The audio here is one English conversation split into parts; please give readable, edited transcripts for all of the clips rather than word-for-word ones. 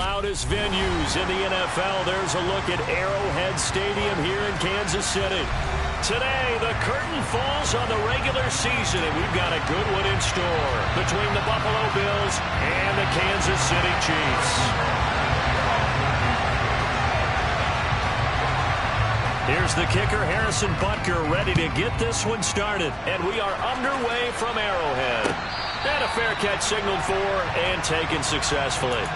loudest venues in the NFL. There's a look at Arrowhead Stadium here in Kansas City. Today, the curtain falls on the regular season, and we've got a good one in store between the Buffalo Bills and the Kansas City Chiefs. Here's the kicker, Harrison Butker, ready to get this one started. And we are underway from Arrowhead. And a fair catch signaled for and taken successfully.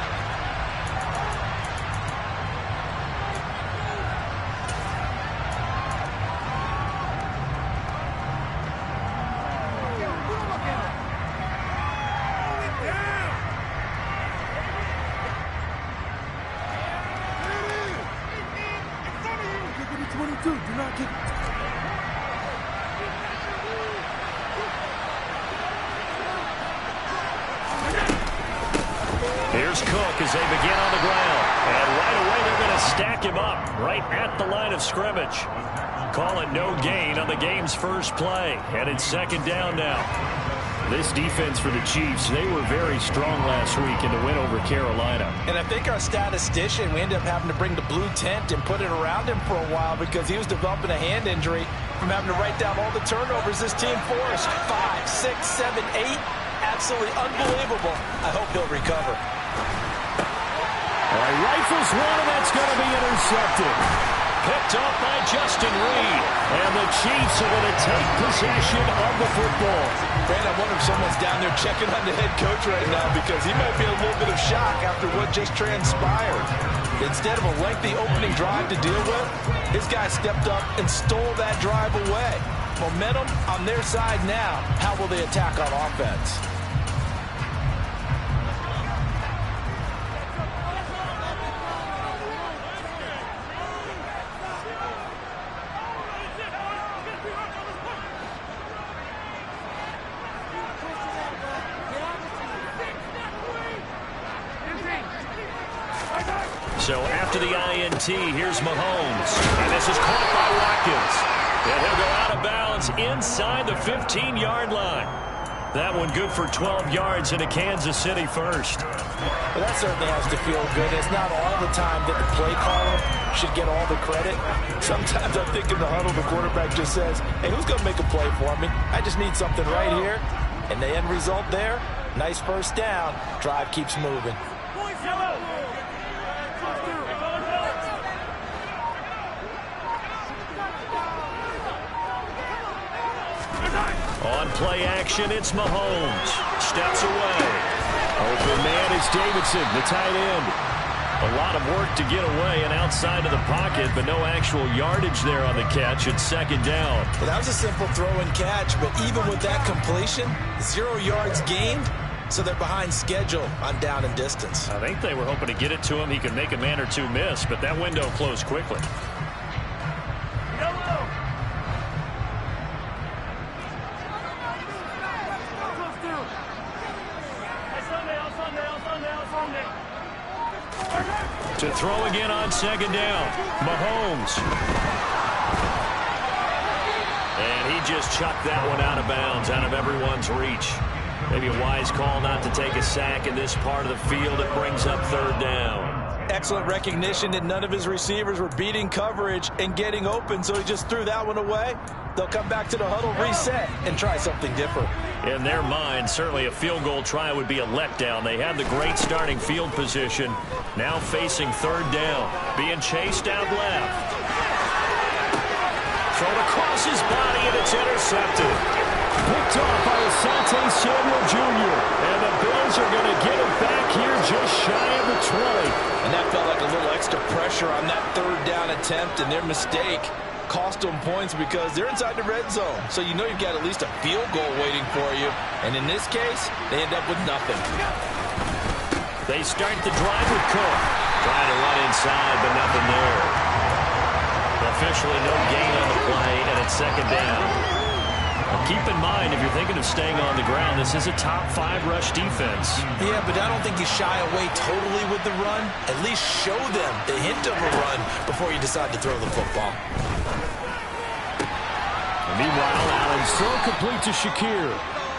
Here's Cook as they begin on the ground. And right away they're going to stack him up right at the line of scrimmage. Call it no gain on the game's first play. And it's second down now. This defense for the Chiefs, they were very strong last week in the win over Carolina. And I think our statistician, we ended up having to bring the blue tent and put it around him for a while because he was developing a hand injury from having to write down all the turnovers this team forced. 5, 6, 7, 8. Absolutely unbelievable. I hope he'll recover. All right, rifles one, and that's going to be intercepted. Picked off by Justin Reed. And the Chiefs are going to take possession of the football. Brandon, I wonder if someone's down there checking on the head coach right now because he might be a little bit of shock after what just transpired. Instead of a lengthy opening drive to deal with, his guy stepped up and stole that drive away. Momentum on their side now. How will they attack on offense? So after the INT, here's Mahomes. And this is caught by Watkins. And he'll go out of bounds inside the 15-yard line. That one good for 12 yards into Kansas City first. Well, that certainly has to feel good. It's not all the time that the play caller should get all the credit. Sometimes I think in the huddle, the quarterback just says, hey, who's going to make a play for me? I just need something right here. And the end result there, nice first down. Drive keeps moving. On play action, it's Mahomes. Steps away. Open man is Davidson, the tight end. A lot of work to get away and outside of the pocket, but no actual yardage there on the catch. It's second down. Well, that was a simple throw and catch, but even with that completion, 0 yards gained, so they're behind schedule on down and distance. I think they were hoping to get it to him. He could make a man or two miss, but that window closed quickly. To throw again on second down. Mahomes. And he just chucked that one out of bounds, out of everyone's reach. Maybe a wise call not to take a sack in this part of the field. It brings up third down. Excellent recognition that none of his receivers were beating coverage and getting open, so he just threw that one away. They'll come back to the huddle, reset, and try something different. In their mind, certainly a field goal try would be a letdown. They had the great starting field position. Now facing third down. Being chased out left. Thrown across his body, and it's intercepted. Picked off by Asante Samuel Jr. And the Bills are going to get it back here just shy of the 20. And that felt like a little extra pressure on that third down attempt, and their mistake cost them points because they're inside the red zone. So you know you've got at least a field goal waiting for you. And in this case, they end up with nothing. They start the drive with Cook. Trying to run inside, but nothing there. Officially no gain on the play, and it's second down. Now keep in mind, if you're thinking of staying on the ground, this is a top 5 rush defense. Yeah, but I don't think you shy away totally with the run. At least show them the hint of a run before you decide to throw the football. Meanwhile, Allen's throw complete to Shakir.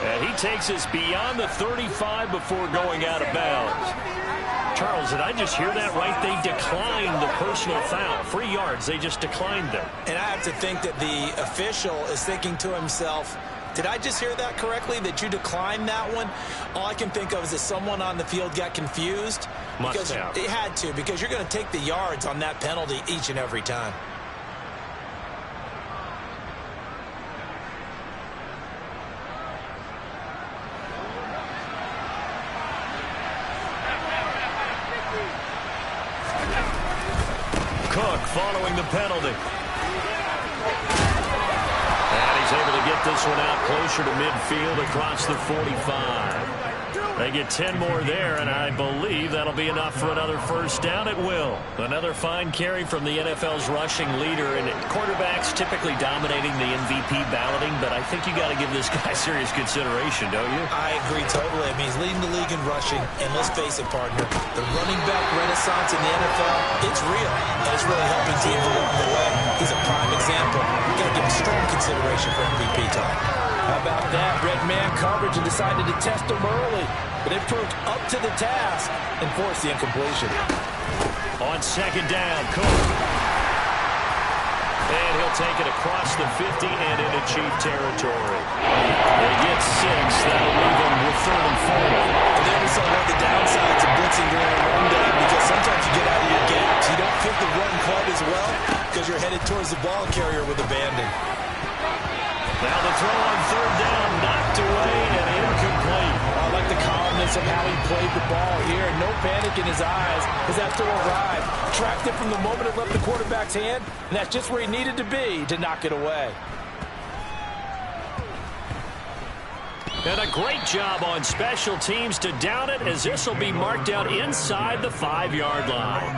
And he takes us beyond the 35 before going out of bounds. Charles, did I just hear that right? They declined the personal foul. 3 yards, they just declined them. And I have to think that the official is thinking to himself, did I just hear that correctly, that you declined that one? All I can think of is that someone on the field got confused. Must have. It had to, because you're going to take the yards on that penalty each and every time. Cook following the penalty. And he's able to get this one out closer to midfield across the 45. They get 10 more there, and I believe that'll be enough for another first down. It will. Another fine carry from the NFL's rushing leader, and quarterbacks typically dominating the MVP balloting, but I think you got to give this guy serious consideration, don't you? I agree totally. I mean, he's leading the league in rushing, and let's face it, partner, the running back renaissance in the NFL, it's real, and it's really helping teams along the way. He's a prime example. You got to give him strong consideration for MVP time. How about that? Red man coverage and decided to test him early. But it proved up to the task and forced the incompletion. On second down, Cook. And he'll take it across the 50 and into Chief territory. They get 6. That'll leave them with 3rd and 4. And then we saw one of the downsides of blitzing during a rundown, because sometimes you get out of your gaps. You don't fit the run quite as well because you're headed towards the ball carrier with abandon. Now the throw on 3rd down, knocked away and incomplete. I like the calmness of how he played the ball here. No panic in his eyes as that throw arrived. Tracked it from the moment it left the quarterback's hand, and that's just where he needed to be to knock it away. And a great job on special teams to down it, as this will be marked out inside the 5-yard line.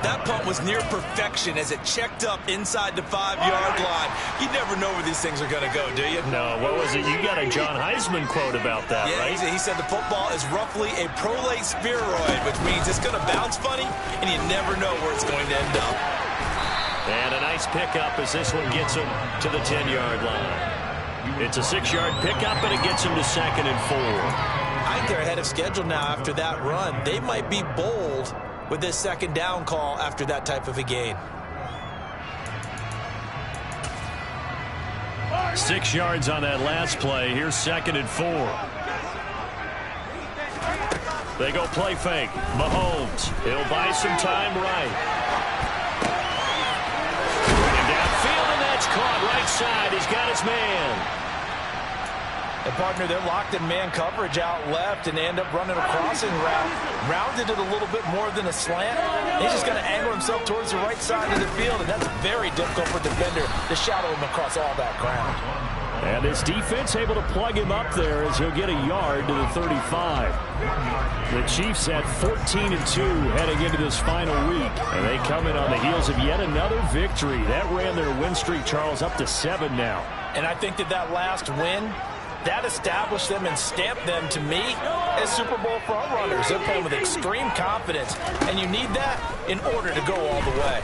That punt was near perfection as it checked up inside the 5-yard line. You never know where these things are going to go, do you? No, what was it? You got a John Heisman quote about that, yeah, right? He said the football is roughly a prolate spheroid, which means it's going to bounce funny, and you never know where it's going to end up. And a nice pickup as this one gets him to the 10-yard line. It's a 6-yard pickup, and it gets him to 2nd and 4. I think they're ahead of schedule now after that run. They might be bold with this 2nd down call after that type of a gain. 6 yards on that last play. Here's 2nd and 4. They go play fake. Mahomes. He'll buy some time right. And downfield, and that's caught right side. He's got his man. And partner, they're locked in man coverage out left, and they end up running a crossing route. Rounded it a little bit more than a slant. He's just going to angle himself towards the right side of the field, and that's very difficult for a defender to shadow him across all that ground. And this defense able to plug him up there as he'll get a yard to the 35. The Chiefs at 14-2 heading into this final week, and they come in on the heels of yet another victory. That ran their win streak, Charles, up to 7 now. And I think that last win, that established them and stamped them, to me, as Super Bowl frontrunners. They're playing with extreme confidence, and you need that in order to go all the way.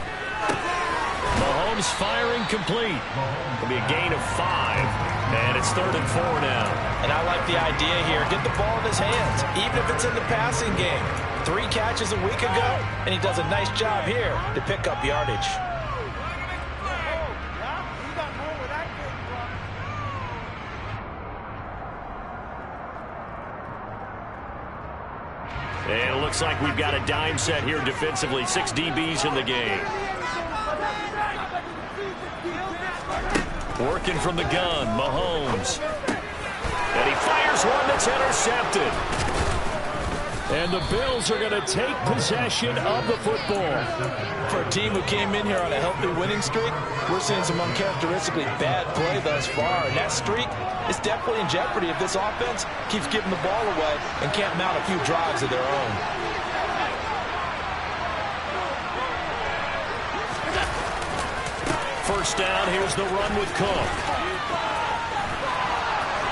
Mahomes firing complete. It'll be a gain of 5, and it's 3rd and 4 now. And I like the idea here. Get the ball in his hands, even if it's in the passing game. 3 catches a week ago, and he does a nice job here to pick up yardage. And it looks like we've got a dime set here defensively. 6 DBs in the game. Working from the gun, Mahomes. And he fires one that's intercepted. And the Bills are going to take possession of the football. For a team who came in here on a healthy winning streak, we're seeing some uncharacteristically bad play thus far. And that streak is definitely in jeopardy if this offense keeps giving the ball away and can't mount a few drives of their own. First down, here's the run with Cook.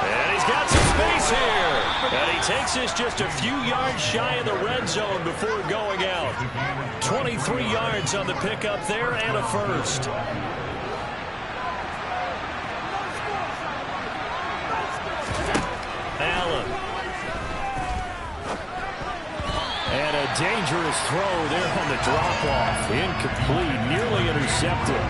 And he's got some space here. And he takes this just a few yards shy of the red zone before going out. 23 yards on the pickup there and a first. Allen. And a dangerous throw there on the drop-off. Incomplete, nearly intercepted.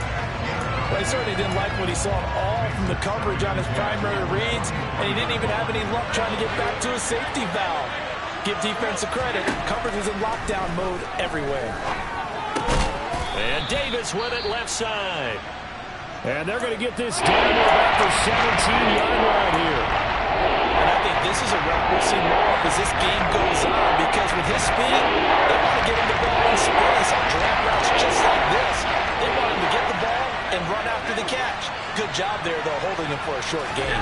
Well, he certainly didn't like what he saw at all from the coverage on his primary reads, and he didn't even have any luck trying to get back to his safety valve. Give defense a credit. Coverage was in lockdown mode everywhere. And Davis with it left side. And they're going to get this down to about the 17-yard line here. And I think this is a rep we'll see more of as this game goes on, because with his speed, they want to get him the ball in space on drag routes just like this. They want him to get the ball and run after the catch. Good job there, though, holding him for a short gain.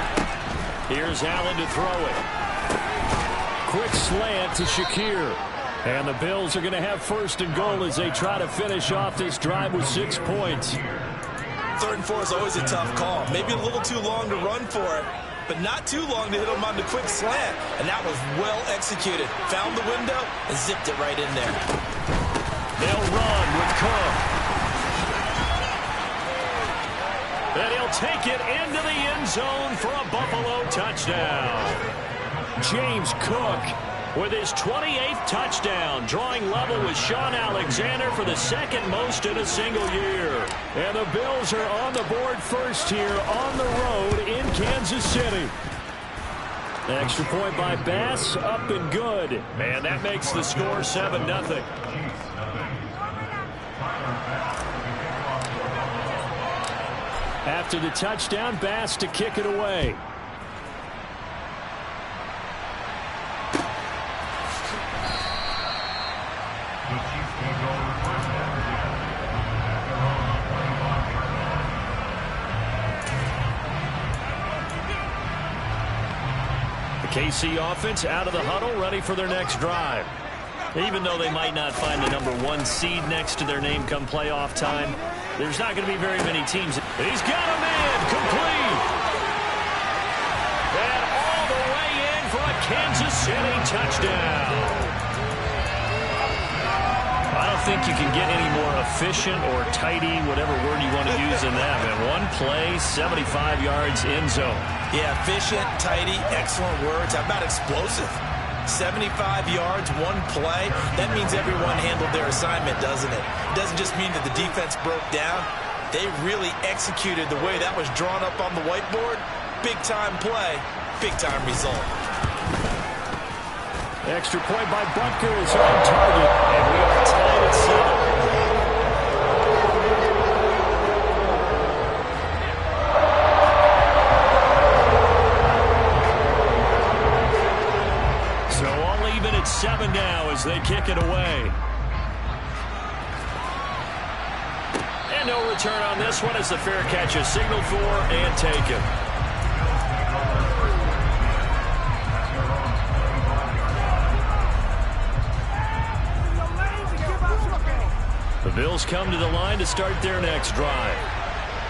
Here's Allen to throw it. Quick slant to Shakir. And the Bills are going to have first and goal as they try to finish off this drive with 6 points. 3rd and 4 is always a tough call. Maybe a little too long to run for it, but not too long to hit him on the quick slant. And that was well executed. Found the window and zipped it right in there. They'll run with Cook. And he'll take it into the end zone for a Buffalo touchdown. James Cook with his 28th touchdown, drawing level with Shaun Alexander for the second most in a single year. And the Bills are on the board first here on the road in Kansas City. Extra point by Bass, up and good. And that makes the score 7-0. After the touchdown, Bass to kick it away. KC offense out of the huddle, ready for their next drive. Even though they might not find the #1 seed next to their name come playoff time, there's not going to be very many teams. He's got a man complete. And all the way in for a Kansas City touchdown. I don't think you can get any more efficient or tidy, whatever word you want to use in that. And one play, 75 yards in zone. Yeah, efficient, tidy, excellent words. How about explosive? 75 yards, one play. That means everyone handled their assignment, doesn't it? It doesn't just mean that the defense broke down. They really executed the way that was drawn up on the whiteboard. Big-time play, big-time result. Extra point by Butker is on target, and we are tied at 7. So all even at 7 now as they kick it away. And no return on this one as the fair catch is signaled for and taken. The Bills come to the line to start their next drive.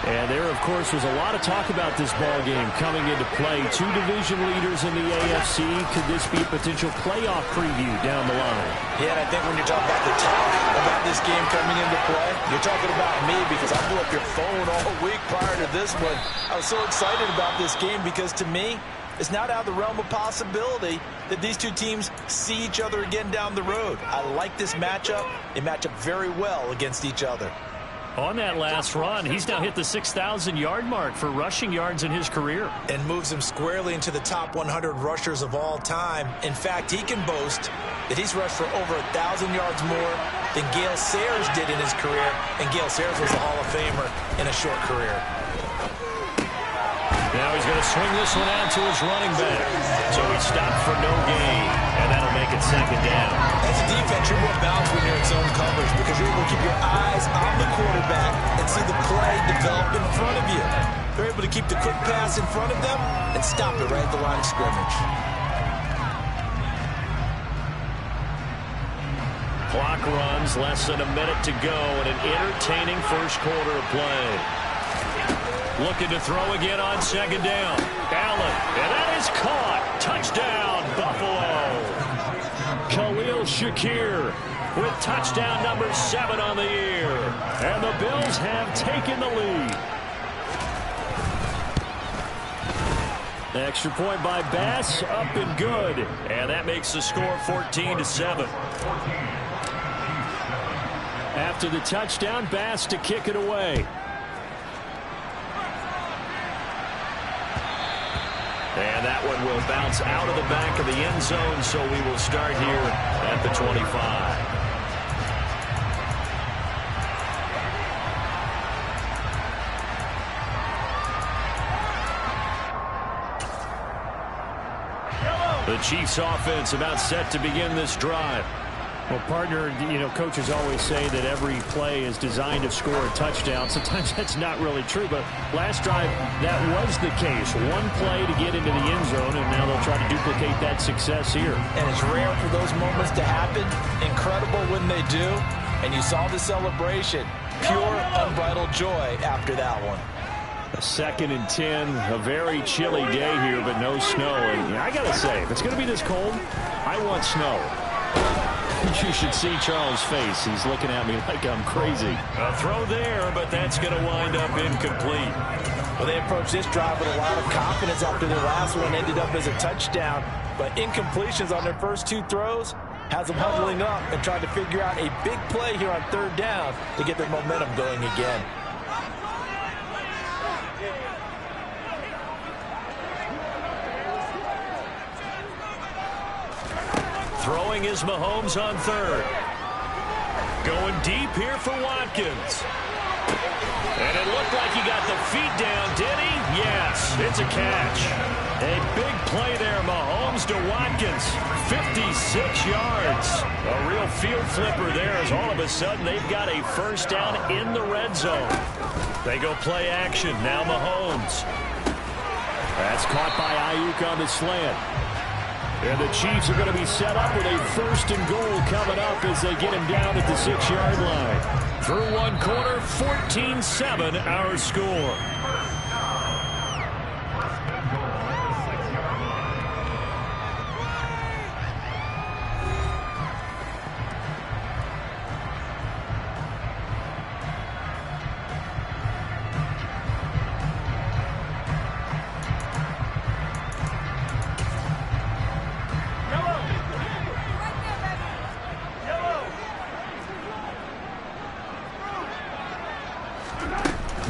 And there, of course, was a lot of talk about this ball game coming into play. 2 division leaders in the AFC. Could this be a potential playoff preview down the line? Yeah, and I think when you're talking about the talk about this game coming into play, you're talking about me, because I blew up your phone all week prior to this one. I was so excited about this game because, to me, it's not out of the realm of possibility that these two teams see each other again down the road. I like this matchup. They match up very well against each other. On that last run, he's now hit the 6,000-yard mark for rushing yards in his career. And moves him squarely into the top 100 rushers of all time. In fact, he can boast that he's rushed for over 1,000 yards more than Gale Sayers did in his career. And Gale Sayers was a Hall of Famer in a short career. Now he's going to swing this one out to his running back. So he stopped for no gain, and that'll make it 2nd down. As a defense, you're more balanced when you're in zone coverage because you're able to keep your eyes on the quarterback and see the play develop in front of you. They're able to keep the quick pass in front of them and stop it right at the line of scrimmage. Clock runs, less than a minute to go, and an entertaining first quarter of play. Looking to throw again on 2nd down. Allen, and that is caught. Touchdown, Buffalo. Khalil Shakir with touchdown number 7 on the year. And the Bills have taken the lead. Extra point by Bass, up and good. And that makes the score 14-7. After the touchdown, Bass to kick it away. And that one will bounce out of the back of the end zone, so we will start here at the 25. The Chiefs offense about set to begin this drive. Well, partner, coaches always say that every play is designed to score a touchdown. Sometimes that's not really true, but last drive, that was the case. One play to get into the end zone, and now they'll try to duplicate that success here. And it's rare for those moments to happen. Incredible when they do. And you saw the celebration. Pure, unbridled joy after that one. A 2nd and 10, a very chilly day here, but no snow. And I got to say, if it's going to be this cold, I want snow. You should see Charles' face. He's looking at me like I'm crazy. A throw there, but that's going to wind up incomplete. Well, they approached this drive with a lot of confidence after their last one ended up as a touchdown. But incompletions on their first 2 throws has them huddling up and trying to figure out a big play here on 3rd down to get their momentum going again. Throwing is Mahomes on 3rd. Going deep here for Watkins. And it looked like he got the feet down, did he? Yes, it's a catch. A big play there, Mahomes to Watkins. 56 yards. A real field flipper there as all of a sudden they've got a first down in the red zone. They go play action. Now Mahomes. That's caught by Ayuk on the slant. And the Chiefs are going to be set up with a 1st and goal coming up as they get him down at the 6-yard line. Through one quarter, 14-7 our score.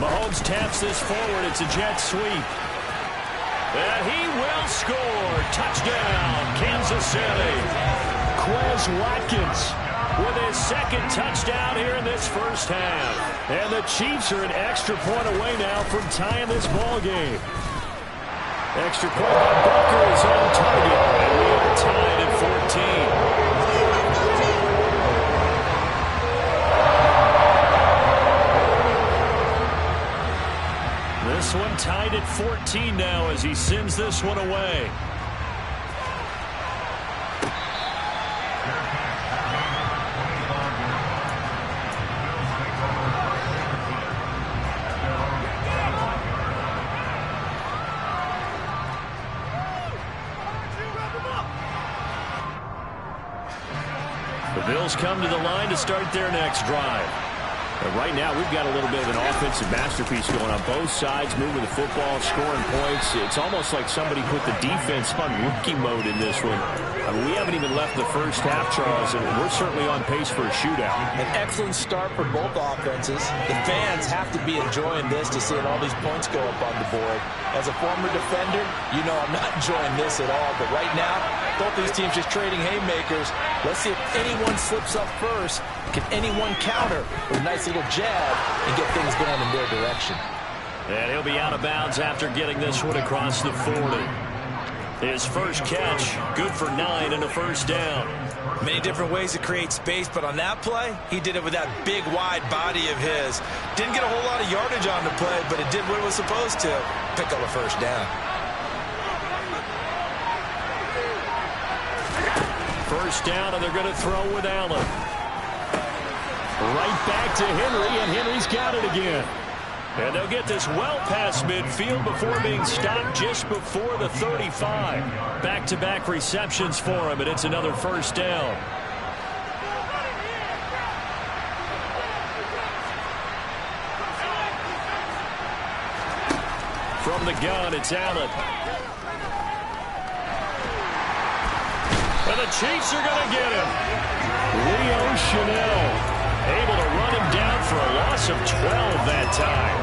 Mahomes taps this forward. It's a jet sweep. And he will score. Touchdown, Kansas City. Quez Watkins with his 2nd touchdown here in this first half. And the Chiefs are an extra point away now from tying this ball game. Extra point by Booker is on target. And we are tied at 14. This one tied at 14 now as he sends this one away. The Bills come to the line to start their next drive. But right now, we've got a little bit of an offensive masterpiece going on both sides, moving the football, scoring points. It's almost like somebody put the defense on rookie mode in this one. I mean, we haven't even left the first half, Charles, and we're certainly on pace for a shootout. An excellent start for both offenses. The fans have to be enjoying this to seeing all these points go up on the board. As a former defender, you know I'm not enjoying this at all. But right now, both these teams just trading haymakers. Let's see if anyone slips up first. Can anyone counter with a nice little jab and get things going in their direction? And he'll be out of bounds after getting this one across the 40. His first catch, good for 9 and a first down. Many different ways to create space, but on that play, he did it with that big, wide body of his. Didn't get a whole lot of yardage on the play, but it did what it was supposed to, pick up a first down. First down, and they're going to throw with Allen. Right back to Henry, and Henry's got it again. And they'll get this well past midfield before being stopped just before the 35. Back-to-back receptions for him, and it's another first down. From the gun, it's Allen. the Chiefs are going to get him. Leo Chanel able to run him down for a loss of 12 that time.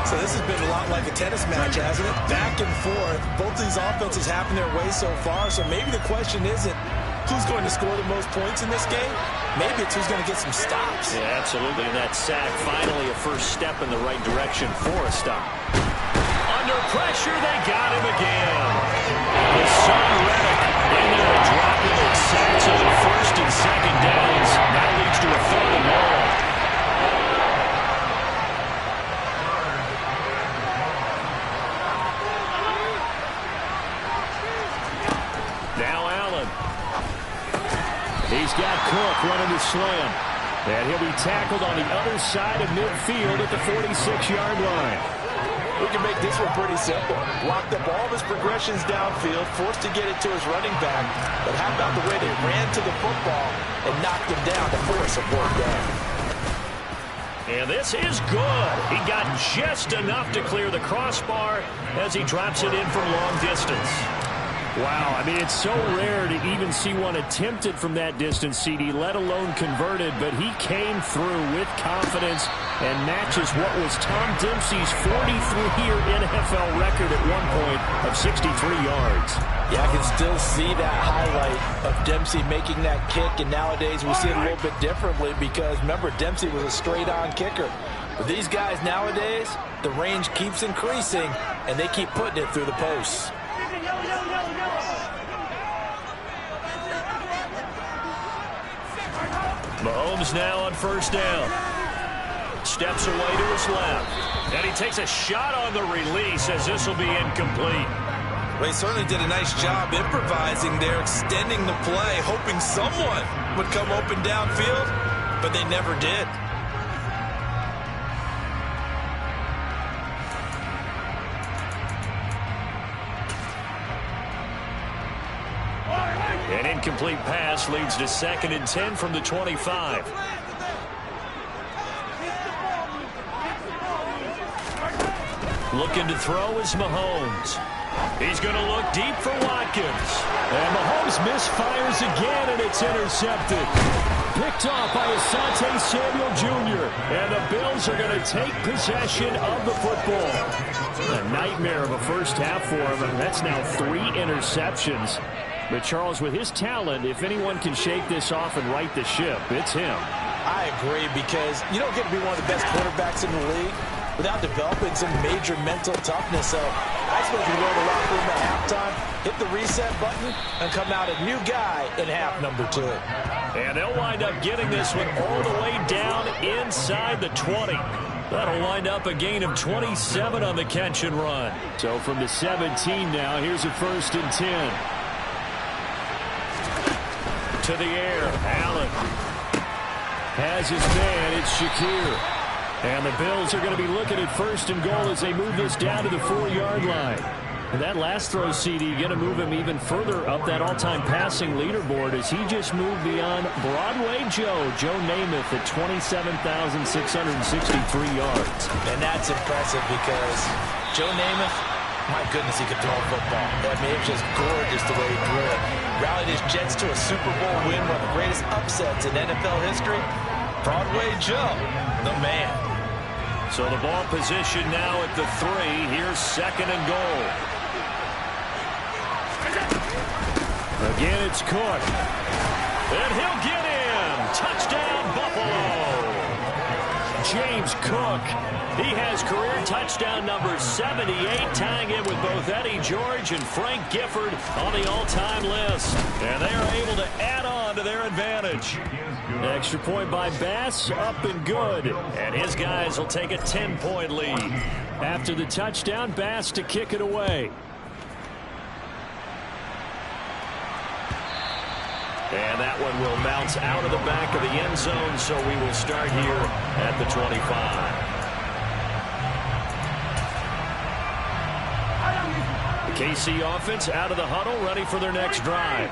So this has been a lot like a tennis match, hasn't it? Back and forth. Both these offenses happen their way so far, so maybe the question isn't who's going to score the most points in this game. Maybe it's who's going to get some stops. Yeah, absolutely. And that sack, finally a first step in the right direction for a stop. Under pressure, they got him again. His son Reddick in there to drop him at sacks on the first and second downs. That leads to a 3rd and long. Now Allen. He's got Cook running the slam. And he'll be tackled on the other side of midfield at the 46-yard line. We can make this one pretty simple. Locked up all of his progressions downfield, forced to get it to his running back. But how about the way they ran to the football and knocked him down to force a 4th down? And this is good. He got just enough to clear the crossbar as he drops it in from long distance. Wow, I mean, it's so rare to even see one attempted from that distance, CD, let alone converted, but he came through with confidence and matches what was Tom Dempsey's 43-year NFL record at one point of 63 yards. Yeah, I can still see that highlight of Dempsey making that kick, and nowadays we see it a little bit differently because, remember, Dempsey was a straight-on kicker. But these guys nowadays, the range keeps increasing, and they keep putting it through the posts. Mahomes now on first down. Steps away to his left. And he takes a shot on the release as this will be incomplete. Well, he certainly did a nice job improvising there, extending the play, hoping someone would come open downfield, but they never did. An incomplete pass leads to 2nd and 10 from the 25. Looking to throw is Mahomes. He's going to look deep for Watkins. And Mahomes misfires again, and it's intercepted. Picked off by Asante Samuel Jr. And the Bills are going to take possession of the football. A nightmare of a first half for him, and that's now 3 interceptions. But, Charles, with his talent, if anyone can shake this off and right the ship, it's him. I agree, because you don't get to be one of the best quarterbacks in the league without developing some major mental toughness. So I suppose you go to the locker room at halftime, hit the reset button, and come out a new guy in half number 2. And they'll wind up getting this one all the way down inside the 20. That'll wind up a gain of 27 on the catch and run. So from the 17 now, here's a 1st and 10. To the air, Allen has his man, it's Shakir. And the Bills are going to be looking at 1st and goal as they move this down to the 4-yard line. And that last throw, CD, going to move him even further up that all-time passing leaderboard as he just moved beyond Broadway Joe Namath at 27,663 yards. And that's impressive because Joe Namath, my goodness, he could throw a football. I mean, it was just gorgeous the way he threw it. Rallied his Jets to a Super Bowl win, one of the greatest upsets in NFL history. Broadway Joe, the man. So the ball position now at the 3. Here's 2nd and goal. Again, it's Cook. And he'll get in. Touchdown, Buffalo. James Cook. He has career touchdown number 78, tying it with both Eddie George and Frank Gifford on the all-time list. And they are able to add on to their advantage. Extra point by Bass, up and good. And his guys will take a 10-point lead. After the touchdown, Bass to kick it away. And that one will bounce out of the back of the end zone, so we will start here at the 25. The KC offense out of the huddle, ready for their next drive.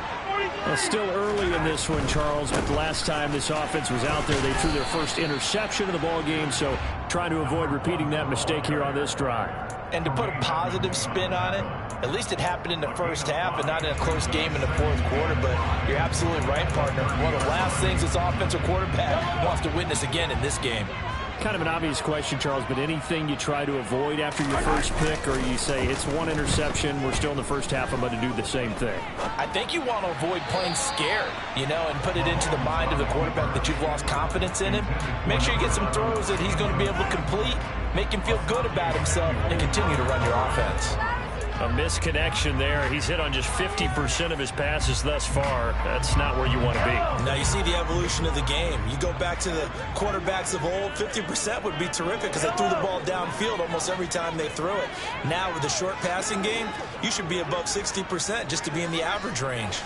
Well, still early in this one, Charles, but the last time this offense was out there, they threw their first interception of the ball game, so trying to avoid repeating that mistake here on this drive. And to put a positive spin on it, at least it happened in the first half and not in a close game in the fourth quarter. But you're absolutely right, partner. One of the last things this offensive quarterback wants to witness again in this game. Kind of an obvious question, Charles, but anything you try to avoid after your first pick, or you say it's one interception, we're still in the first half, I'm going to do the same thing? I think you want to avoid playing scared, and put it into the mind of the quarterback that you've lost confidence in him. Make sure you get some throws that he's going to be able to complete, make him feel good about himself, and continue to run your offense. A misconnection there. He's hit on just 50% of his passes thus far. That's not where you want to be. Now you see the evolution of the game. You go back to the quarterbacks of old, 50% would be terrific because they threw the ball downfield almost every time they threw it. Now with the short passing game, you should be above 60% just to be in the average range.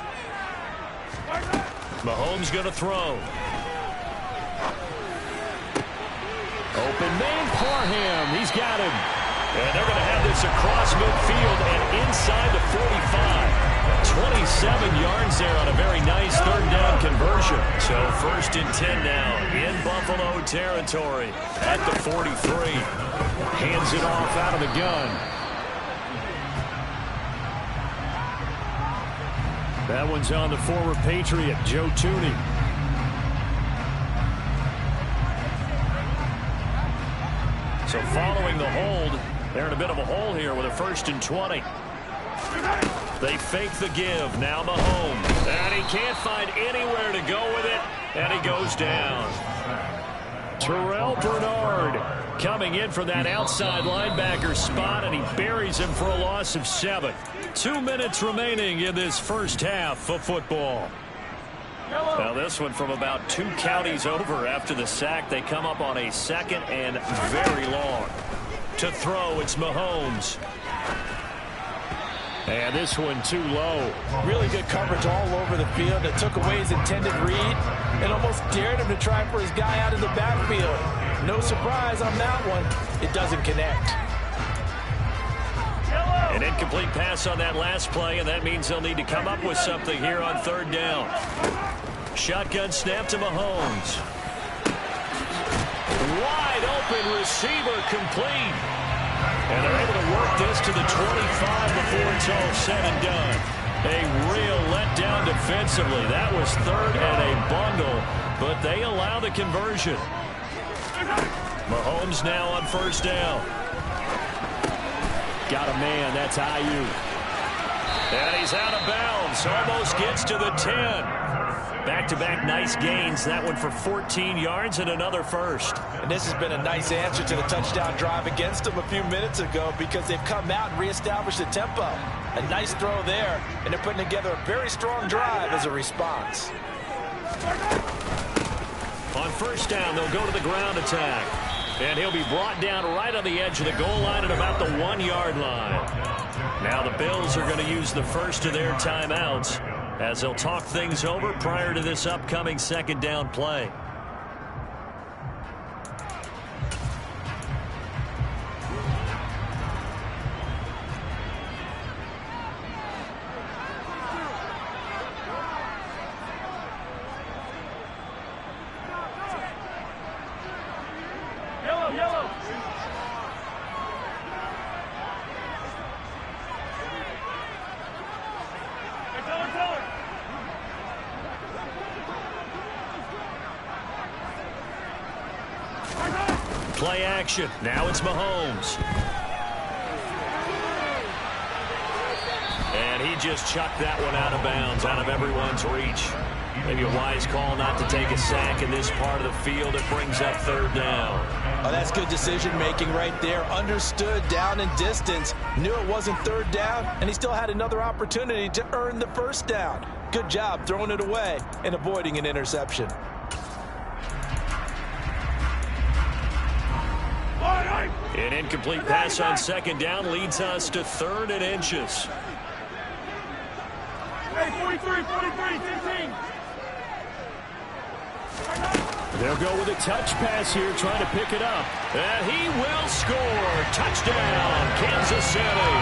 Mahomes going to throw. Open man, Parham. He's got him. And they're going to have this across midfield and inside the 45. 27 yards there on a very nice third down conversion. So 1st and 10 now in Buffalo territory at the 43. Hands it off out of the gun. That one's on the former Patriot, Joe Thuney. So following the hold, they're in a bit of a hole here with a 1st and 20. They fake the give. Now Mahomes. And he can't find anywhere to go with it. And he goes down. Terrell Bernard coming in from that outside linebacker spot, and he buries him for a loss of 7. 2 minutes remaining in this first half of football. Now this one from about 2 counties over after the sack. They come up on a 2nd and very long. To throw, it's Mahomes. And this one too low. Really good coverage all over the field. That took away his intended read and almost dared him to try for his guy out of the backfield. No surprise on that one. It doesn't connect. An incomplete pass on that last play, and that means they'll need to come up with something here on 3rd down. Shotgun snap to Mahomes. Wide open receiver complete. And they're able to work this to the 25 before it's all said and done. A real letdown defensively. That was 3rd and a bundle, but they allow the conversion. Mahomes now on 1st down. Got a man. That's Ayuk. And he's out of bounds. Almost gets to the 10. Back-to-back nice gains. That one for 14 yards and another 1st. And this has been a nice answer to the touchdown drive against them a few minutes ago because they've come out and reestablished the tempo. A nice throw there, and they're putting together a very strong drive as a response. On 1st down, they'll go to the ground attack. And he'll be brought down right on the edge of the goal line at about the 1-yard line. Now the Bills are going to use the first of their timeouts as they'll talk things over prior to this upcoming 2nd down play. Play action. Now it's Mahomes. And he just chucked that one out of bounds, out of everyone's reach. Maybe a wise call not to take a sack in this part of the field. It brings up 3rd down. Oh, that's good decision-making right there. Understood down and distance. Knew it wasn't 3rd down, and he still had another opportunity to earn the 1st down. Good job throwing it away and avoiding an interception. An incomplete pass on 2nd down leads us to 3rd and inches. Hey, 43, 15. They'll go with a touch pass here, trying to pick it up. And he will score. Touchdown, Kansas City.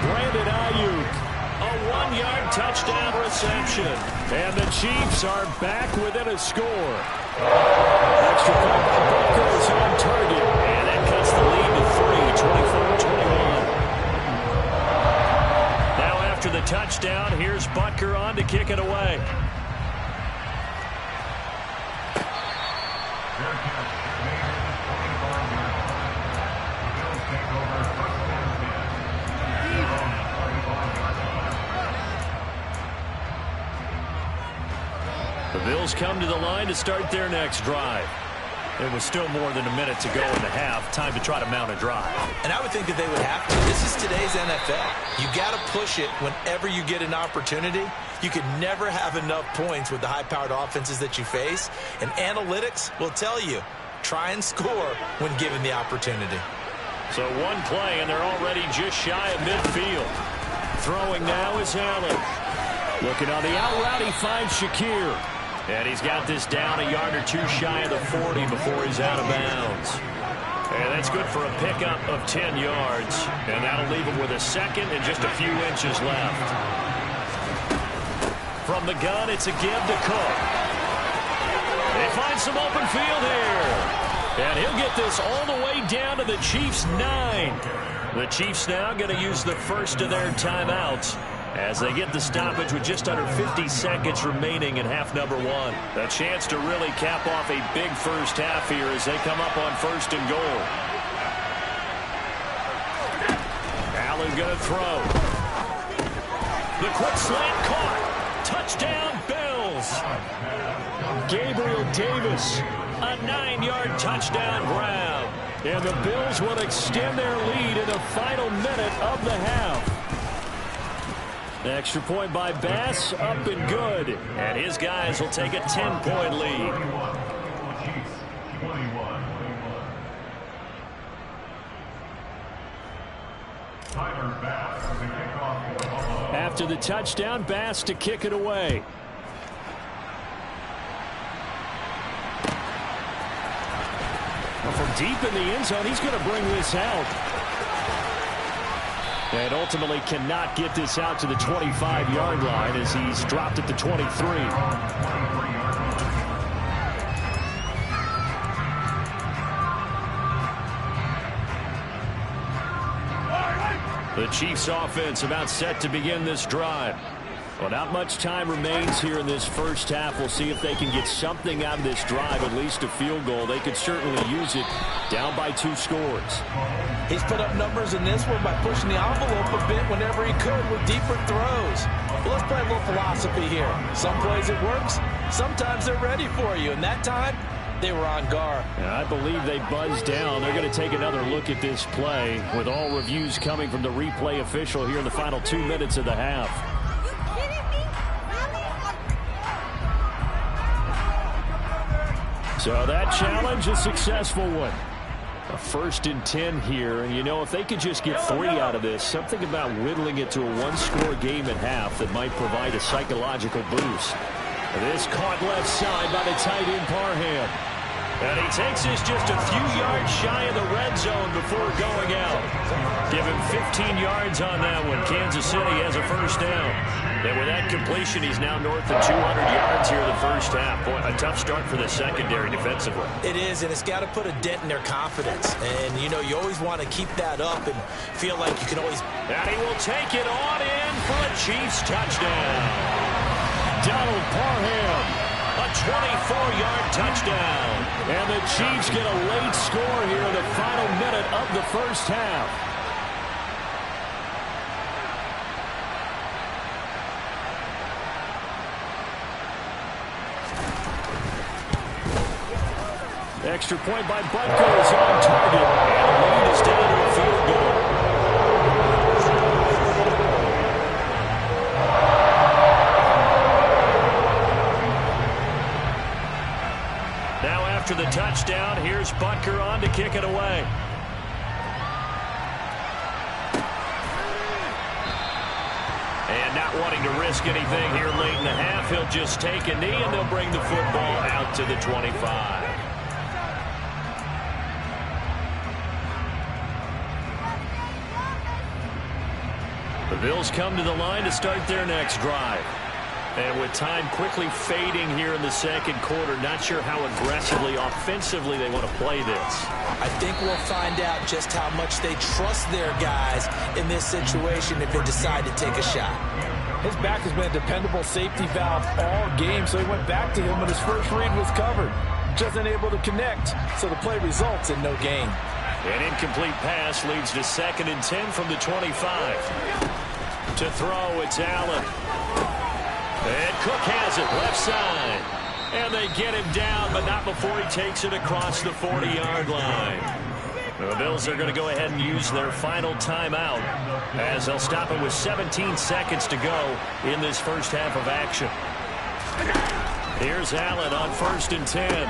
Brandon Ayuk, a 1-yard touchdown reception. And the Chiefs are back within a score. Extra point by Broncos on target. And that cuts the lead to 3, 24 Now after the touchdown, here's Butker on to kick it away. The Bills come to the line to start their next drive. It was still more than a minute to go in the half. Time to try to mount a drive. And I would think that they would have to. This is today's NFL. You got to push it whenever you get an opportunity. You can never have enough points with the high-powered offenses that you face. And analytics will tell you, try and score when given the opportunity. So one play, and they're already just shy of midfield. Throwing now is Allen. Looking on the out route, he finds Shakir. And he's got this down a yard or two shy of the 40 before he's out of bounds. And that's good for a pickup of 10 yards. And that'll leave him with a second and just a few inches left. From the gun, it's a give to Cook. They find some open field here. And he'll get this all the way down to the Chiefs' 9. The Chiefs now going to use the first of their timeouts as they get the stoppage with just under 50 seconds remaining in half number 1. A chance to really cap off a big first half here as they come up on 1st and goal. Allen going to throw. The quick slant caught. Touchdown, Bills. Gabriel Davis, a 9-yard touchdown grab. And the Bills will extend their lead in the final minute of the half. Extra point by Bass, up and good. And his guys will take a 10-point lead. After the touchdown, Bass to kick it away. Well, from deep in the end zone, he's going to bring this out. And ultimately cannot get this out to the 25-yard line as he's dropped at the 23. The Chiefs offense about set to begin this drive. Well, not much time remains here in this first half. We'll see if they can get something out of this drive, at least a field goal. They could certainly use it down by 2 scores. He's put up numbers in this one by pushing the envelope a bit whenever he could with deeper throws. Well, let's play a little philosophy here. Some plays it works. Sometimes they're ready for you. And that time, they were on guard. And I believe they buzzed down. They're going to take another look at this play with all reviews coming from the replay official here in the final 2 minutes of the half. So that challenge, a successful one. A 1st and 10 here, and you know, if they could just get 3 out of this, something about whittling it to a 1-score game at half that might provide a psychological boost. This caught left side by the tight end Parham. And he takes this just a few yards shy of the red zone before going out. Give him 15 yards on that one. Kansas City has a first down. And with that completion, he's now north of 200 yards here in the first half. Boy, a tough start for the secondary defensively. It is, and it's got to put a dent in their confidence. And, you know, you always want to keep that up and feel like you can always... And he will take it on in for a Chiefs touchdown. Donald Parham. A 24-yard touchdown. And the Chiefs get a late score here in the final minute of the first half. Extra point by Butker is on target. And the lead is down to a field goal. After the touchdown, here's Butker on to kick it away. And not wanting to risk anything here late in the half, he'll just take a knee and they'll bring the football out to the 25. The Bills come to the line to start their next drive. And with time quickly fading here in the second quarter, not sure how aggressively, offensively they want to play this. I think we'll find out just how much they trust their guys in this situation if they decide to take a shot. His back has been a dependable safety valve all game, so he went back to him when his first read was covered. Just unable to connect, so the play results in no gain. An incomplete pass leads to 2nd and 10 from the 25. To throw, it's Allen. And Cook has it, left side. And they get him down, but not before he takes it across the 40-yard line. The Bills are going to go ahead and use their final timeout as they'll stop it with 17 seconds to go in this first half of action. Here's Allen on 1st and 10.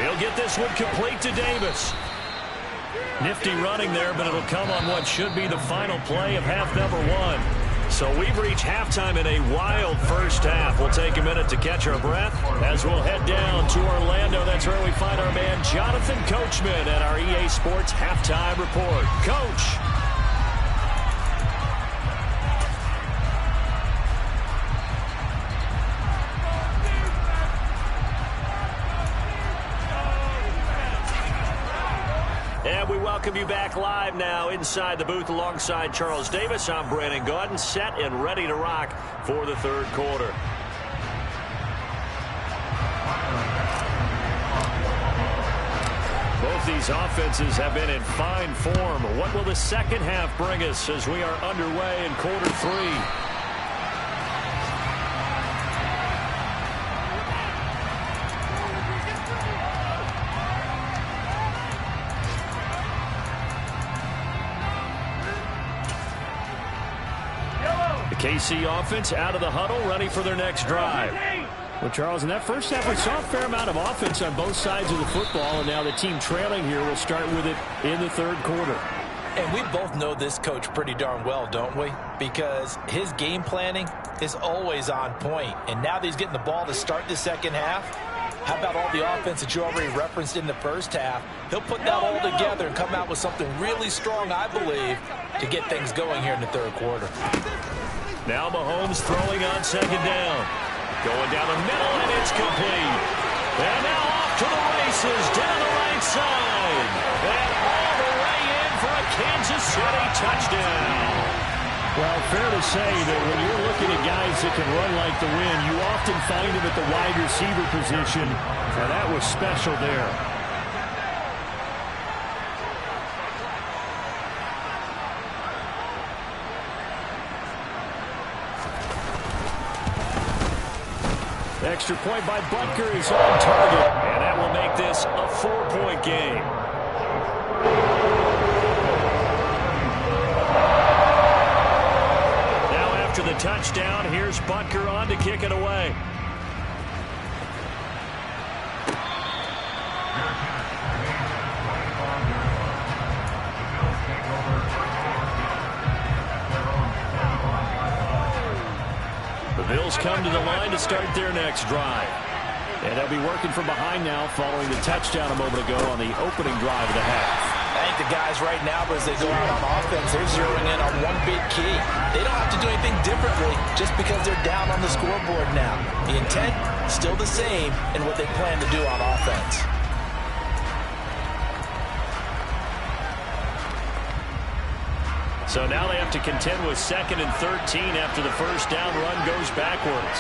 He'll get this one complete to Davis. Nifty running there, but it'll come on what should be the final play of half number 1. So we've reached halftime in a wild first half. We'll take a minute to catch our breath as we'll head down to Orlando. That's where we find our man Jonathan Coachman at our EA Sports Halftime Report. Coach. And we welcome you back live now inside the booth alongside Charles Davis. I'm Brandon Gaudin, set and ready to rock for the third quarter. Both these offenses have been in fine form. What will the second half bring us as we are underway in quarter 3? KC offense out of the huddle, ready for their next drive. Well, Charles, in that first half, we saw a fair amount of offense on both sides of the football, and now the team trailing here will start with it in the third quarter. And we both know this coach pretty darn well, don't we? Because his game planning is always on point. And now that he's getting the ball to start the second half, how about all the offense that you already referenced in the first half? He'll put that all together and come out with something really strong, I believe, to get things going here in the third quarter. Now Mahomes throwing on 2nd down. Going down the middle, and it's complete. And now off to the races down the right side. And all the way in for a Kansas City touchdown. Well, fair to say that when you're looking at guys that can run like the wind, you often find them at the wide receiver position. And that was special there. Extra point by Butker is on target. And that will make this a 4-point game. Now after the touchdown, here's Butker on to kick it away. The Bills come to the line to start their next drive. And they'll be working from behind now following the touchdown a moment ago on the opening drive of the half. I think the guys right now, as they go out on offense, they're zeroing in on one big key. They don't have to do anything differently just because they're down on the scoreboard now. The intent, still the same in what they plan to do on offense. So now they have to contend with 2nd and 13 after the first down run goes backwards.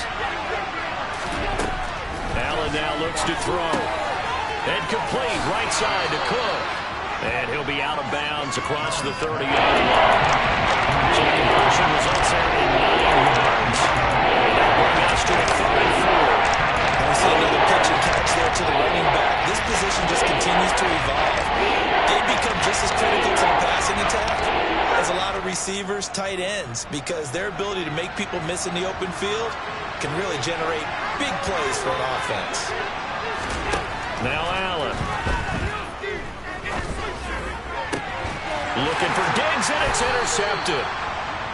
Allen now looks to throw. And complete, right side to Cook. And he'll be out of bounds across the 30-yard line. So the conversion results there in 9 yards. And that will bring us to a 3rd and 4. And we see another pitch and catch there to the running back. This position just continues to evolve. They become just as critical to the passing attack as a lot of receivers, tight ends, because their ability to make people miss in the open field can really generate big plays for an offense. Now Allen. Looking for Diggs, and it's intercepted.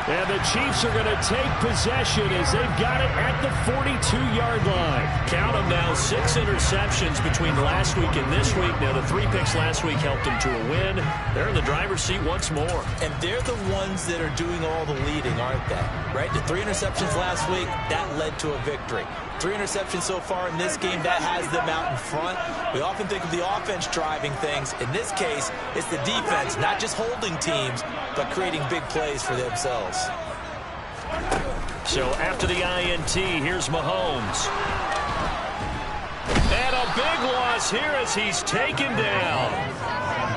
And the Chiefs are going to take possession as they've got it at the 42-yard line. Count them now, 6 interceptions between last week and this week. Now, the 3 picks last week helped them to a win. They're in the driver's seat once more. And they're the ones that are doing all the leading, aren't they? Right? The 3 interceptions last week, that led to a victory. 3 interceptions so far in this game, that has them out in front. We often think of the offense driving things. In this case, it's the defense, not just holding teams, but creating big plays for themselves. So after the INT, here's Mahomes. And a big loss here as he's taken down.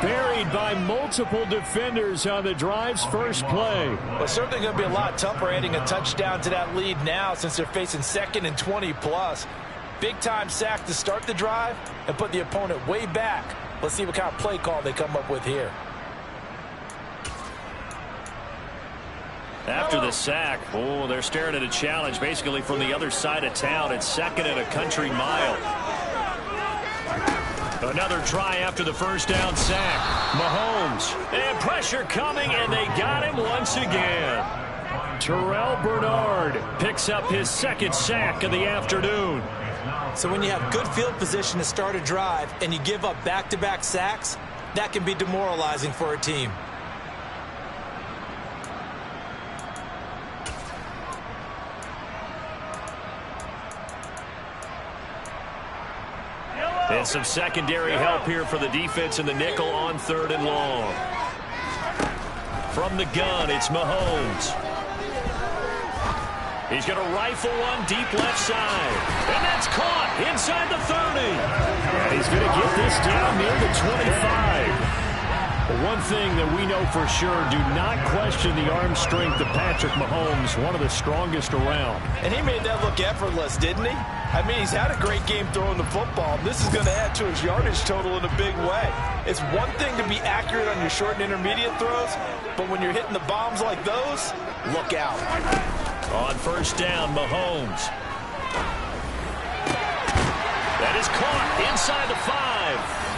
Buried by multiple defenders on the drive's first play. Well, it's certainly going to be a lot tougher adding a touchdown to that lead now since they're facing 2nd and 20+. Big-time sack to start the drive and put the opponent way back. Let's see what kind of play call they come up with here. After the sack, oh, they're staring at a challenge basically from the other side of town. It's 2nd and a country mile. Another try after the first down sack. Mahomes. And pressure coming, and they got him once again. Terrell Bernard picks up his 2nd sack of the afternoon. So when you have good field position to start a drive and you give up back-to-back sacks, that can be demoralizing for a team. And some secondary help here for the defense in the nickel on 3rd and long. From the gun, it's Mahomes. He's going to rifle one deep left side. And that's caught inside the 30. And he's going to get this down near the 25. One thing that we know for sure, do not question the arm strength of Patrick Mahomes, one of the strongest around. And he made that look effortless, didn't he? I mean, he's had a great game throwing the football. This is going to add to his yardage total in a big way. It's one thing to be accurate on your short and intermediate throws, but when you're hitting the bombs like those, look out. On first down, Mahomes. That is caught inside the 5.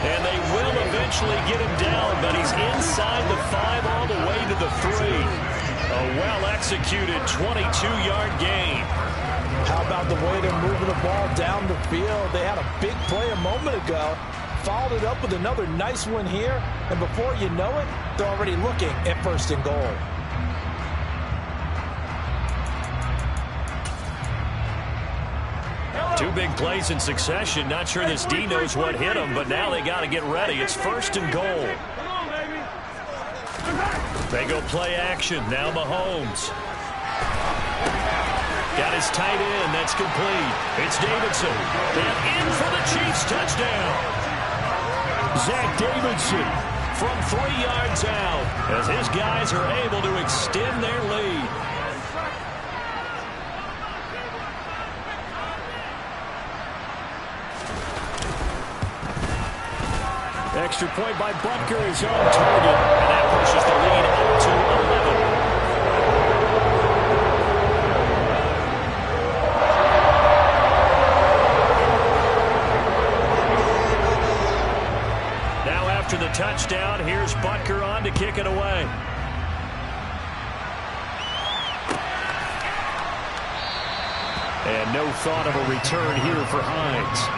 And they will eventually get him down, but he's inside the 5 all the way to the 3. A well-executed 22-yard gain. How about the way they're moving the ball down the field? They had a big play a moment ago, followed it up with another nice one here, and before you know it, they're already looking at 1st and goal. Two big plays in succession. Not sure this D knows what hit him, but now they got to get ready. It's 1st and goal. They go play action. Now Mahomes. Got his tight end. That's complete. It's Davidson. And in for the Chiefs touchdown. Zach Davidson from 3 yards out as his guys are able to extend their lead. Extra point by Butker is on target. And that pushes the lead up to 11. Now after the touchdown, here's Butker on to kick it away. And no thought of a return here for Hines.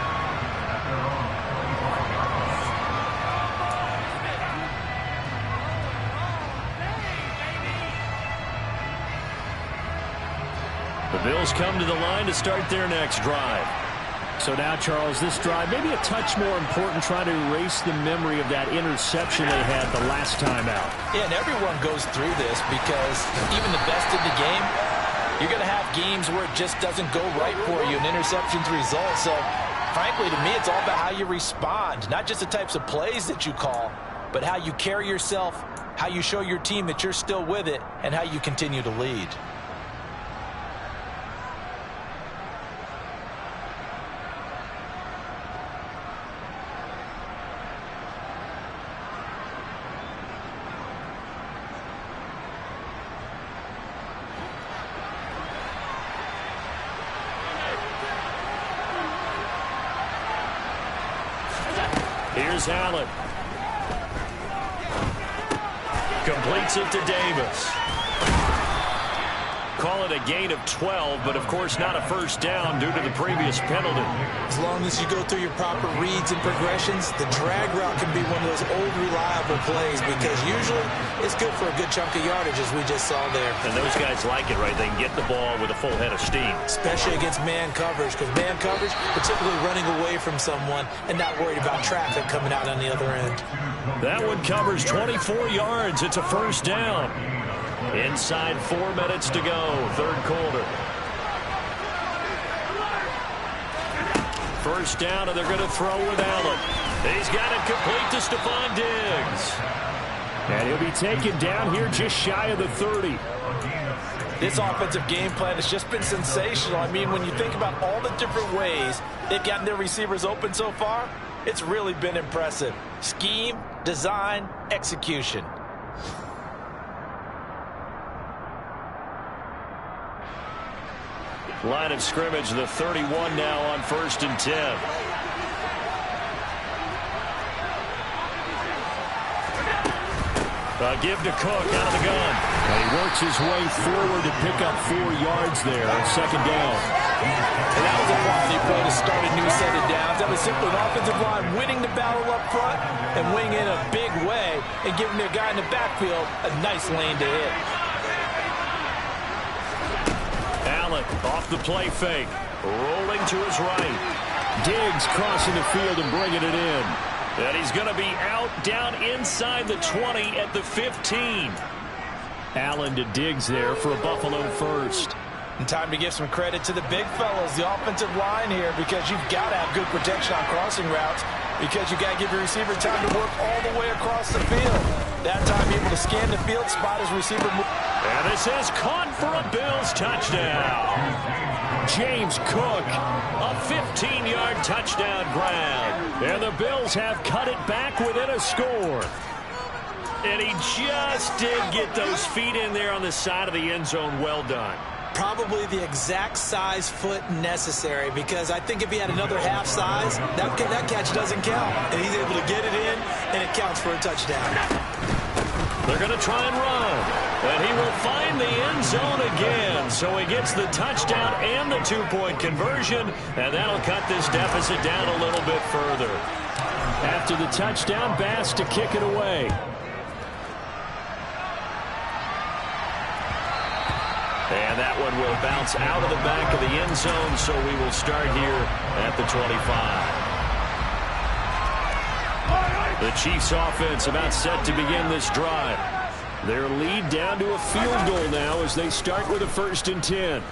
The Bills come to the line to start their next drive. So now, Charles, this drive maybe a touch more important, trying to erase the memory of that interception they had the last time out. Yeah, and everyone goes through this because even the best in the game, you're going to have games where it just doesn't go right for you, and interceptions result. So, frankly, to me, it's all about how you respond, not just the types of plays that you call, but how you carry yourself, how you show your team that you're still with it, and how you continue to lead. Here's Allen. Completes it to Davis. Call it a gain of 12, but of course not a first down due to the previous penalty. As long as you go through your proper reads and progressions, the drag route can be one of those old reliable plays because usually it's good for a good chunk of yardage, as we just saw there. And those guys like it, right? They can get the ball with a full head of steam. Especially against man coverage, because man coverage, particularly running away from someone and not worried about traffic coming out on the other end. That one covers 24 yards. It's a first down. Inside 4 minutes to go, third quarter. First down, and they're going to throw with Allen. He's got it complete to Stephon Diggs. And he'll be taken down here just shy of the 30. This offensive game plan has just been sensational. I mean, when you think about all the different ways they've gotten their receivers open so far, it's really been impressive. Scheme, design, execution. Line of scrimmage, the 31 now on 1st and 10. Give to Cook out of the gun. And he works his way forward to pick up 4 yards there on second down. And that was a quality play to start a new set of downs. That was simply an offensive line winning the battle up front and winning in a big way and giving their guy in the backfield a nice lane to hit. Allen off the play fake. Rolling to his right. Diggs crossing the field and bringing it in. And he's going to be out down inside the 20 at the 15. Allen to Diggs there for a Buffalo first. And time to give some credit to the big fellas, the offensive line here, because you've got to have good protection on crossing routes because you've got to give your receiver time to work all the way across the field. That time able to scan the field, spot his receiver. And this is caught for a Bills touchdown. James Cook, a 15-yard touchdown grab. And the Bills have cut it back within a score. And he just did get those feet in there on the side of the end zone. Well done. Probably the exact size foot necessary, because I think if he had another half size, that catch doesn't count. And he's able to get it in, and it counts for a touchdown. They're going to try and run. And he will find the end zone again. So he gets the touchdown and the 2-point conversion. And that'll cut this deficit down a little bit further. After the touchdown, Bass to kick it away. And that one will bounce out of the back of the end zone, so we will start here at the 25. The Chiefs offense about set to begin this drive. Their lead down to a field goal now as they start with a 1st and 10.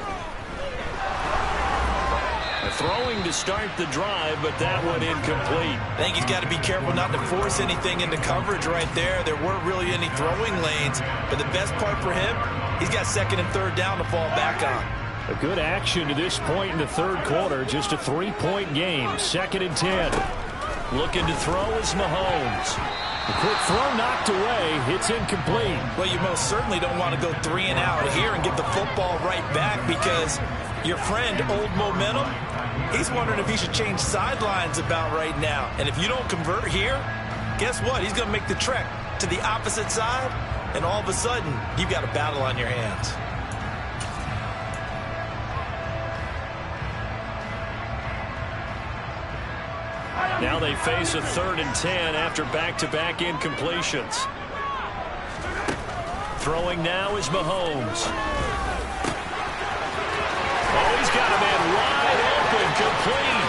Throwing to start the drive, but that one incomplete. I think he's got to be careful not to force anything into coverage right there. There weren't really any throwing lanes, but the best part for him, he's got 2nd and 3rd down to fall back on. A good action to this point in the 3rd quarter. Just a 3-point game. 2nd and 10. Looking to throw is Mahomes. A quick throw knocked away. It's incomplete. Well, you most certainly don't want to go 3 and out here and get the football right back, because your friend, Old Momentum, he's wondering if he should change sidelines about right now. And if you don't convert here, guess what? He's going to make the trek to the opposite side, and all of a sudden, you've got a battle on your hands. Now they face a 3rd and 10 after back-to-back incompletions. Throwing now is Mahomes. Oh, he's got a man wide open, complete.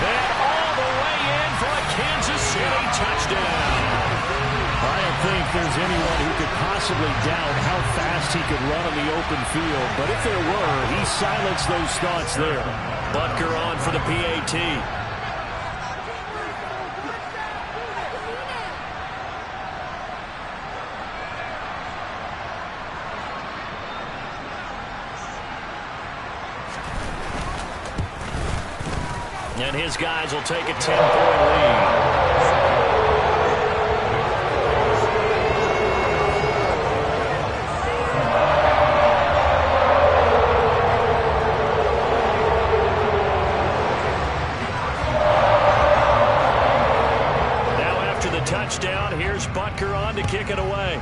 And all the way in for a Kansas City touchdown. I don't think there's anyone who could possibly doubt how fast he could run on the open field. But if there were, he silenced those thoughts there. Butker on for the PAT. And his guys will take a 10-point lead. Touchdown. Here's Butker play.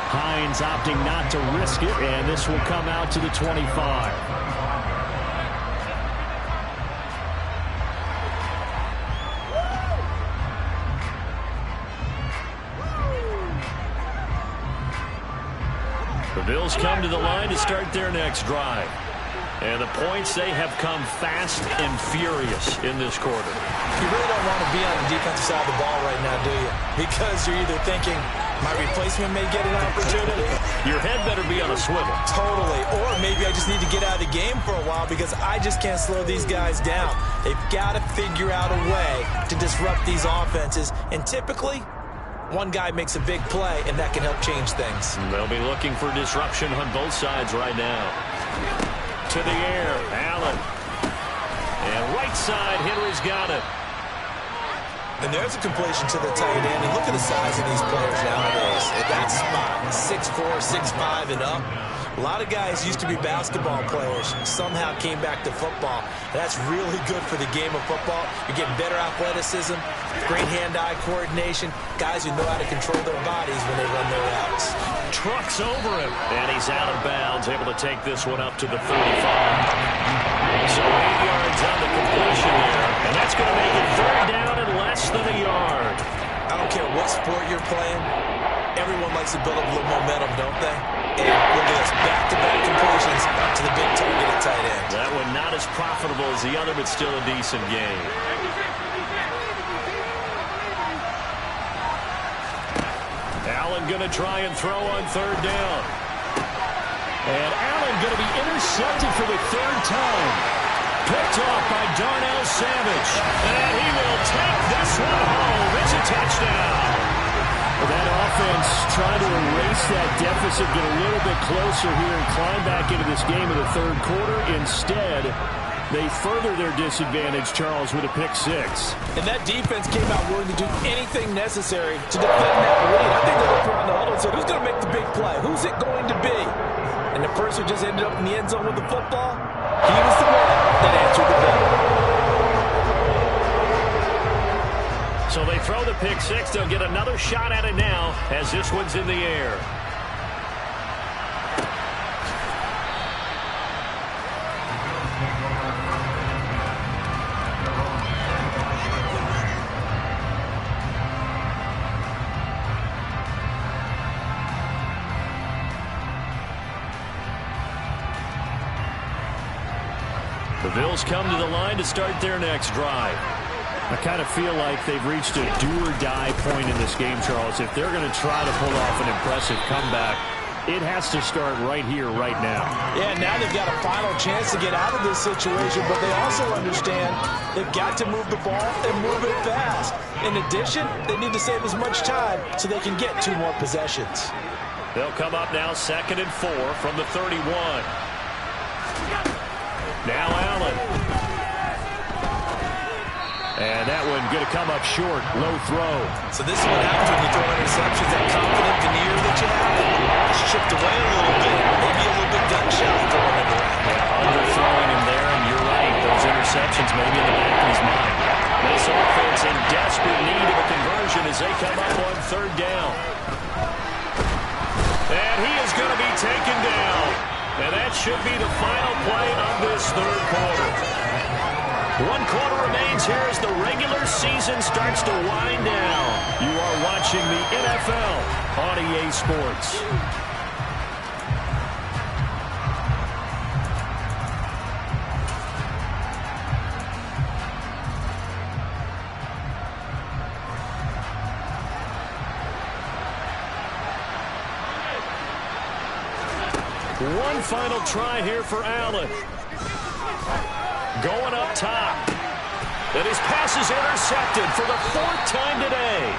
Hines opting not to risk it, and this will come out to the 25. The Bills come to the line to start their next drive. And the points, they have come fast and furious in this quarter. You really don't want to be on the defensive side of the ball right now, do you? Because you're either thinking, my replacement may get an opportunity. Your head better be on a swivel. Totally. Or maybe I just need to get out of the game for a while because I just can't slow these guys down. They've got to figure out a way to disrupt these offenses. And typically, one guy makes a big play, and that can help change things. They'll be looking for disruption on both sides right now. To the air, Allen. And right side, Henry's got it. And there's a completion to the tight end. And look at the size of these players nowadays. At that spot, 6'4", 6'5", and up. A lot of guys used to be basketball players, somehow came back to football. That's really good for the game of football. You're getting better athleticism, great hand-eye coordination, guys who know how to control their bodies when they run their routes. Trucks over him, and he's out of bounds, able to take this one up to the 35. So 8 yards on the completion there, and that's going to make it third down and less than a yard. I don't care what sport you're playing, everyone likes to build up a little momentum, don't they? And look at this, back-to-back completions to the big target at tight end. That one not as profitable as the other, but still a decent game. Allen going to try and throw on third down. And Allen going to be intercepted for the third time. Picked off by Darnell Savage. And he will take this one home. It's a touchdown. That offense trying to erase that deficit, get a little bit closer here and climb back into this game in the third quarter. Instead, they further their disadvantage, Charles, with a pick six. And that defense came out willing to do anything necessary to defend that lead. I think they looked around the huddle and said, who's going to make the big play? Who's it going to be? And the person who just ended up in the end zone with the football, he was the one that answered the bell. So they throw the pick six. They'll get another shot at it now as this one's in the air. The Bills come to the line to start their next drive. I kind of feel like they've reached a do-or-die point in this game, Charles. If they're going to try to pull off an impressive comeback, it has to start right here, right now. Yeah, now they've got a final chance to get out of this situation, but they also understand they've got to move the ball and move it fast. In addition, they need to save as much time so they can get 2 more possessions. They'll come up now 2nd and 4 from the 31. Now Allen. And that one going to come up short. Low throw. So this is what happens when you throw interceptions. That confident veneer that you have is chipped away a little bit. Maybe a little bit gun-shy throwing it around. Yeah, underthrowing him there, and you're right. Those interceptions maybe in the back of his mind. This offense in desperate need of a conversion as they come up on third down. And he is going to be taken down. And that should be the final play of this third quarter. 1 quarter remains here as the regular season starts to wind down. You are watching the NFL on EA Sports. One final try here for Allen. Going up top. And his pass is intercepted for the 4th time today.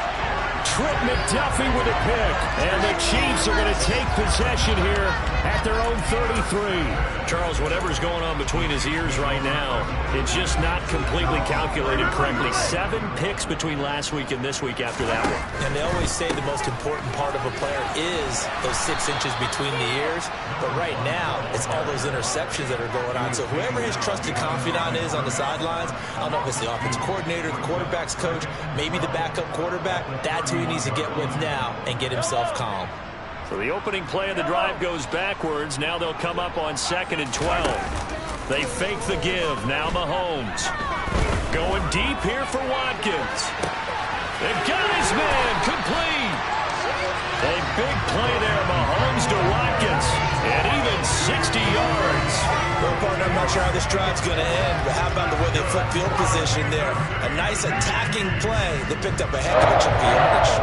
Trent McDuffie with a pick. And the Chiefs are going to take possession here at their own 33. Charles, whatever's going on between his ears right now, it's just not completely calculated correctly. 7 picks between last week and this week after that one. And they always say the most important part of a player is those 6 inches between the ears. But right now, it's all those interceptions that are going on. So whoever his trusted confidant is on the sidelines, I don't know if it's the offensive coordinator, the quarterback's coach, maybe the backup quarterback, that's who he needs to get with now and get himself calm. So the opening play of the drive goes backwards. Now they'll come up on 2nd and 12. They fake the give. Now Mahomes. Going deep here for Watkins. They've got his man. Complete. A big play there. Mahomes to Watkins. And even 60 yards. Well, partner, I'm not sure how this drive's going to end, but how about the way they flip field position there? A nice attacking play. They picked up a heck of a chunk of yardage.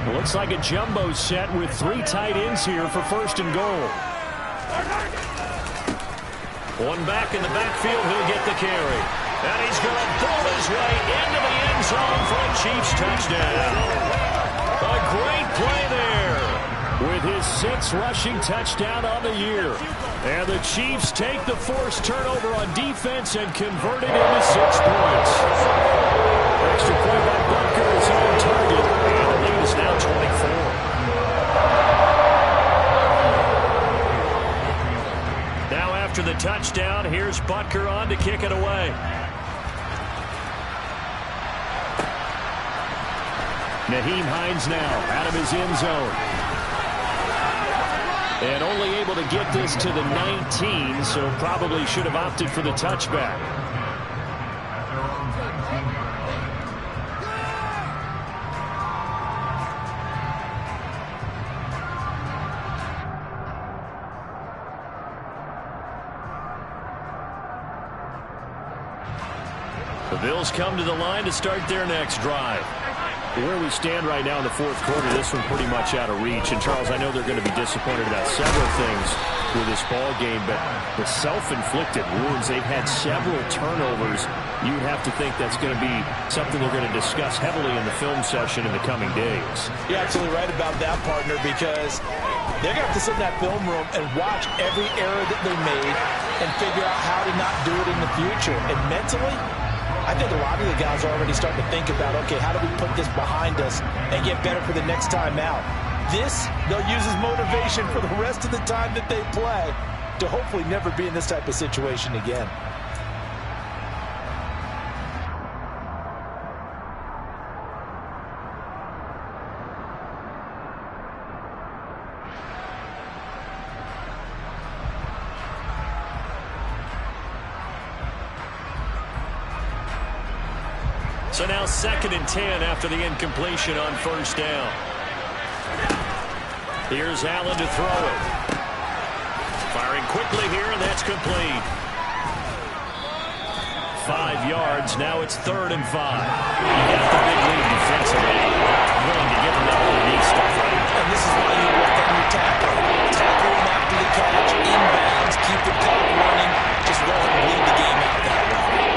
It looks like a jumbo set with 3 tight ends here for 1st and goal. One back in the backfield, he'll get the carry. And he's going to pull his way into the end zone for a Chiefs touchdown. A great play there with his 6th rushing touchdown on the year. And the Chiefs take the forced turnover on defense and convert it into 6 points. Extra point by Butker is on target. And the lead is now 24. Now after the touchdown, here's Butker on to kick it away. Nyheim Hines now out of his end zone. And only able to get this to the 19, so probably should have opted for the touchback. The Bills come to the line to start their next drive. Where we stand right now in the 4th quarter, this one pretty much out of reach. And, Charles, I know they're going to be disappointed about several things with this ball game, but the self-inflicted wounds, they've had several turnovers. You'd have to think that's going to be something they're going to discuss heavily in the film session in the coming days. You're absolutely right about that, partner, because they're going to have to sit in that film room and watch every error that they made and figure out how to not do it in the future. And mentally, I think a lot of the guys are already starting to think about, okay, how do we put this behind us and get better for the next time out? This, they'll use as motivation for the rest of the time that they play to hopefully never be in this type of situation again. So now 2nd and 10 after the incompletion on 1st down. Here's Allen to throw it. Firing quickly here, and that's complete. 5 yards. Now it's 3rd and 5. You got the big lead defensively. Willing to give them that little neat stuff, right? And this is why you work on your tackle. Tackle him after the catch, inbounds, keep the clock running. Just let him lead the game out that way.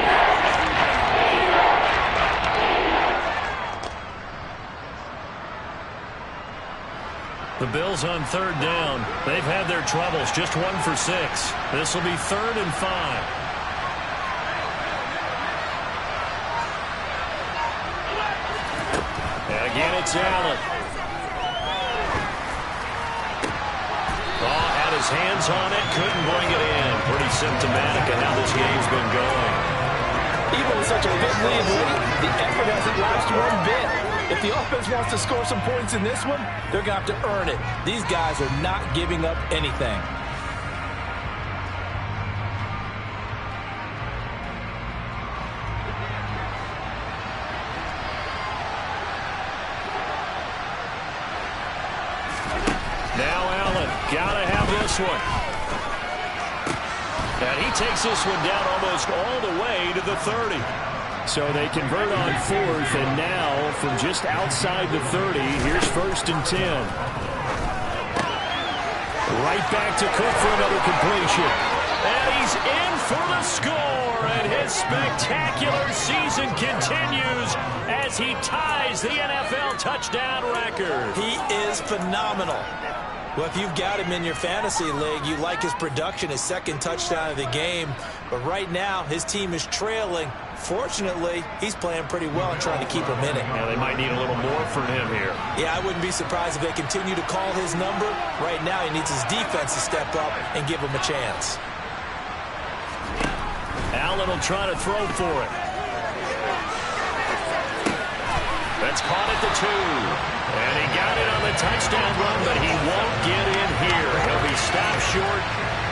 The Bills on 3rd down. They've had their troubles. Just 1 for 6. This will be 3rd and 5. And again, it's Allen. Oh, had his hands on it. Couldn't bring it in. Pretty symptomatic of how this game's been going. Even with such a big lead, the effort hasn't lasted one bit. If the offense wants to score some points in this one, they're going to have to earn it. These guys are not giving up anything. Now Allen, got to have this one. And he takes this one down almost all the way to the 30. So they convert on 4th, and now from just outside the 30, here's 1st and 10. Right back to Cook for another completion. And he's in for the score, and his spectacular season continues as as he ties the NFL touchdown record. He is phenomenal. Well, if you've got him in your fantasy league, you like his production, his second touchdown of the game. But right now, his team is trailing. Fortunately, he's playing pretty well and trying to keep him in it. Yeah, they might need a little more from him here. Yeah, I wouldn't be surprised if they continue to call his number. Right now, he needs his defense to step up and give him a chance. Allen will try to throw for it. That's caught at the 2. And he got it on the touchdown run, but he won't get in here. He'll be stopped short,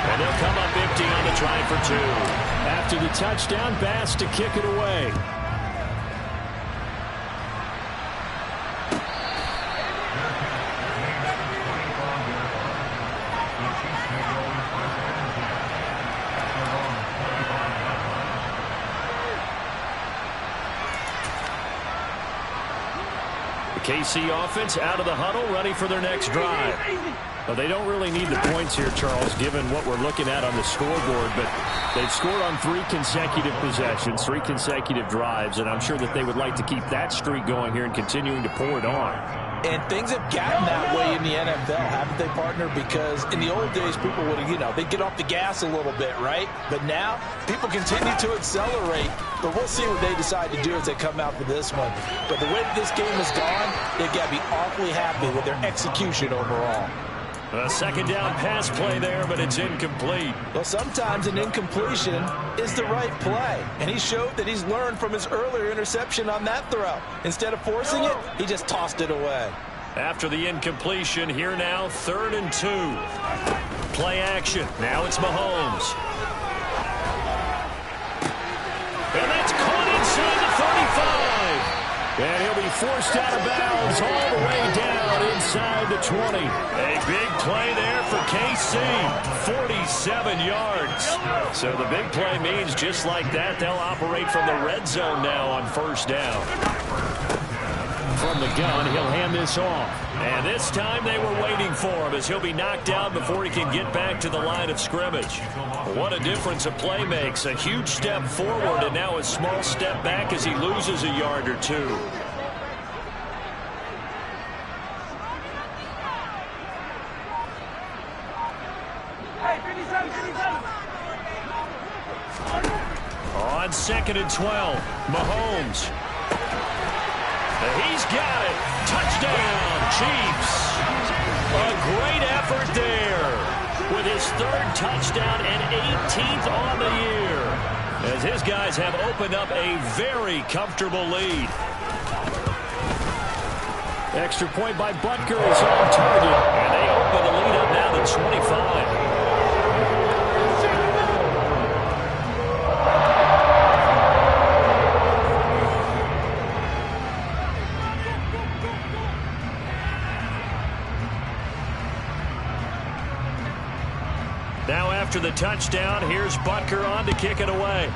and they'll come up empty on the try for 2. After the touchdown, Bass to kick it away. KC offense out of the huddle, ready for their next drive. Well, they don't really need the points here, Charles, given what we're looking at on the scoreboard, but they've scored on 3 consecutive possessions, 3 consecutive drives, and I'm sure that they would like to keep that streak going here and continuing to pour it on. And things have gotten that way in the NFL, haven't they, partner? Because in the old days, people would, they'd get off the gas a little bit, right? But now, people continue to accelerate. But we'll see what they decide to do as they come out for this one. But the way that this game has gone, they've got to be awfully happy with their execution overall. A second down pass play there, but it's incomplete. Well, sometimes an incompletion is the right play. And he showed that he's learned from his earlier interception on that throw. Instead of forcing it, he just tossed it away. After the incompletion, here now, 3rd and 2. Play action. Now it's Mahomes. And that's caught inside the 35. And he'll be forced out of bounds all the way down inside the 20. A big play there for KC. 47 yards. So the big play means just like that, they'll operate from the red zone now on 1st down. From the gun, he'll hand this off. And this time they were waiting for him as he'll be knocked down before he can get back to the line of scrimmage. What a difference a play makes. A huge step forward and now a small step back as he loses a yard or 2. On 2nd and 12, Mahomes. He's got it. Touchdown, Chiefs. A great effort there with his 3rd touchdown and 18th on the year, as his guys have opened up a very comfortable lead. Extra point by Butker is on target. And they open the lead up now to 25. Now after the touchdown, here's Butker on to kick it away.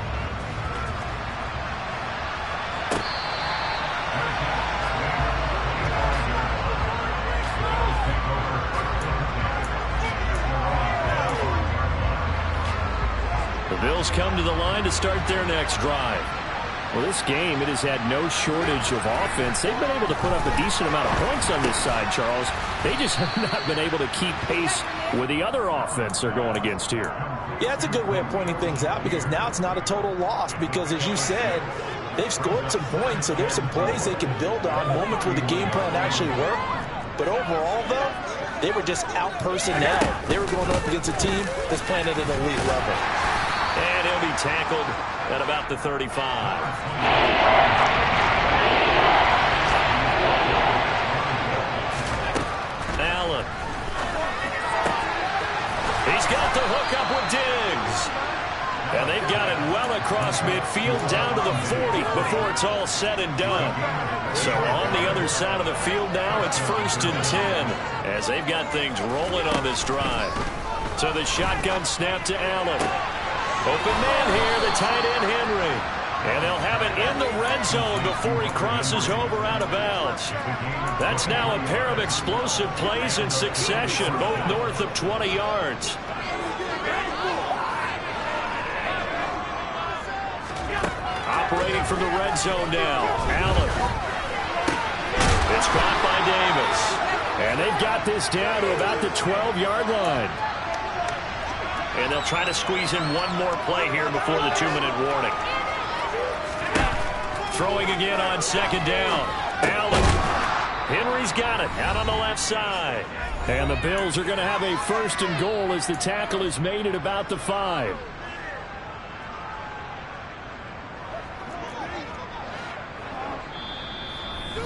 The Bills come to the line to start their next drive. Well, this game, it has had no shortage of offense. They've been able to put up a decent amount of points on this side, Charles. They just have not been able to keep pace with the other offense they're going against here. Yeah, it's a good way of pointing things out because now it's not a total loss because, as you said, they've scored some points, so there's some plays they can build on, moments where the game plan actually worked. But overall, though, they were just out-personnel. They were going up against a team that's playing at an elite level. And he'll be tackled at about the 35. Allen. He's got the hook up with Diggs. And they've got it well across midfield down to the 40 before it's all said and done. So on the other side of the field now, it's 1st and 10 as they've got things rolling on this drive. So the shotgun snap to Allen. Open man here, the tight end Henry. And they'll have it in the red zone before he crosses over out of bounds. That's now a pair of explosive plays in succession, both north of 20 yards. Operating from the red zone now, Allen. It's caught by Davis. And they've got this down to about the 12-yard line. And they'll try to squeeze in one more play here before the 2-minute warning. Throwing again on second down. Allen. Henry's got it out on the left side. And the Bills are going to have a 1st and goal as the tackle is made at about the 5.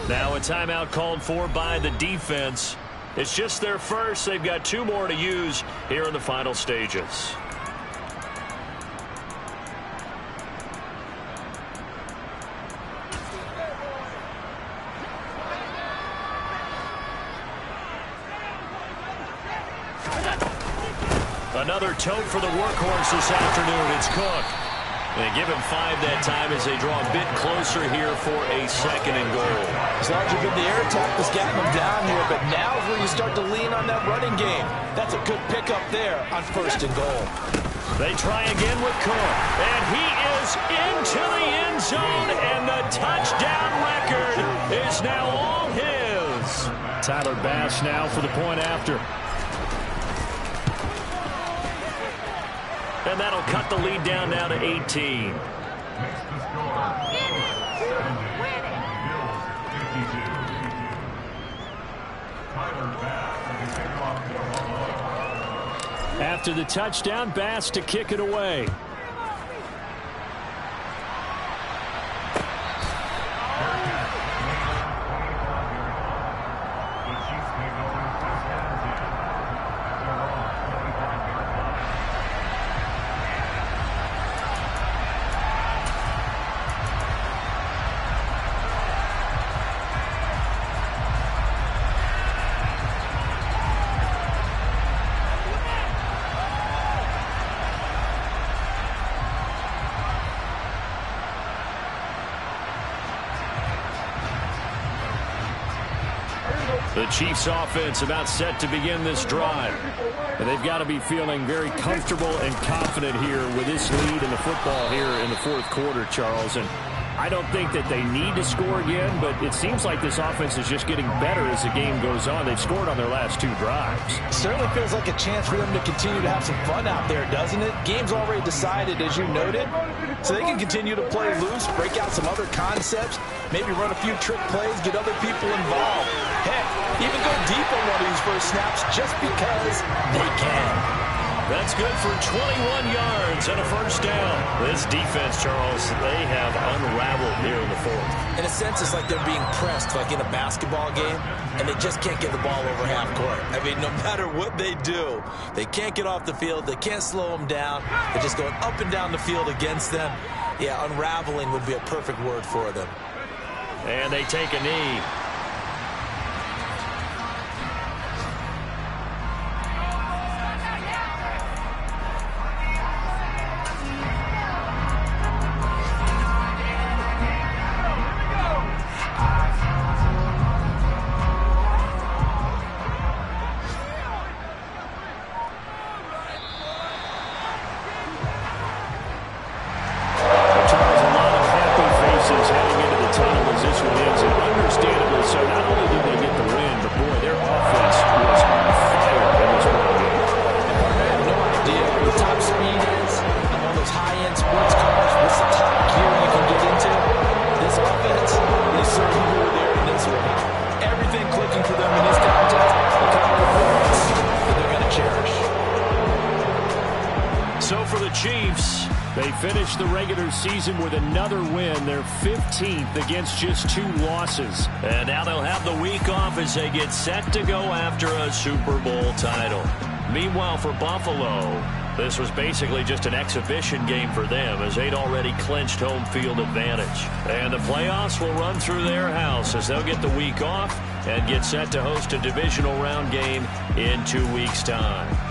Now a timeout called for by the defense. It's just their first. They've got 2 more to use here in the final stages. Another tote for the workhorse this afternoon. It's Cook. They give him 5 that time as they draw a bit closer here for a 2nd and goal. It's largely been the air attack that's getting them down here, but now is where you start to lean on that running game. That's a good pickup there on 1st and goal. They try again with Cook, and he is into the end zone, and the touchdown record is now all his. Tyler Bass now for the point after. And that'll cut the lead down now to 18. After the touchdown, Bass to kick it away. The Chiefs offense about set to begin this drive. And they've got to be feeling very comfortable and confident here with this lead in the football here in the 4th quarter, Charles. And I don't think that they need to score again, but it seems like this offense is just getting better as the game goes on. They've scored on their last 2 drives. Certainly feels like a chance for them to continue to have some fun out there, doesn't it? Game's already decided, as you noted, so they can continue to play loose, break out some other concepts, maybe run a few trick plays, get other people involved. Heck, even go deep on one of these first snaps just because they can. That's good for 21 yards and a 1st down. This defense, Charles, they have unraveled here in the 4th. In a sense, it's like they're being pressed like in a basketball game, and they just can't get the ball over half court. I mean, no matter what they do, they can't get off the field. They can't slow them down. They're just going up and down the field against them. Yeah, unraveling would be a perfect word for them. And they take a knee. The regular season with another win, their 15th against just 2 losses. And now they'll have the week off as they get set to go after a Super Bowl title. Meanwhile, for Buffalo, this was basically just an exhibition game for them as they'd already clinched home field advantage. And the playoffs will run through their house as they'll get the week off and get set to host a divisional round game in 2 weeks' time.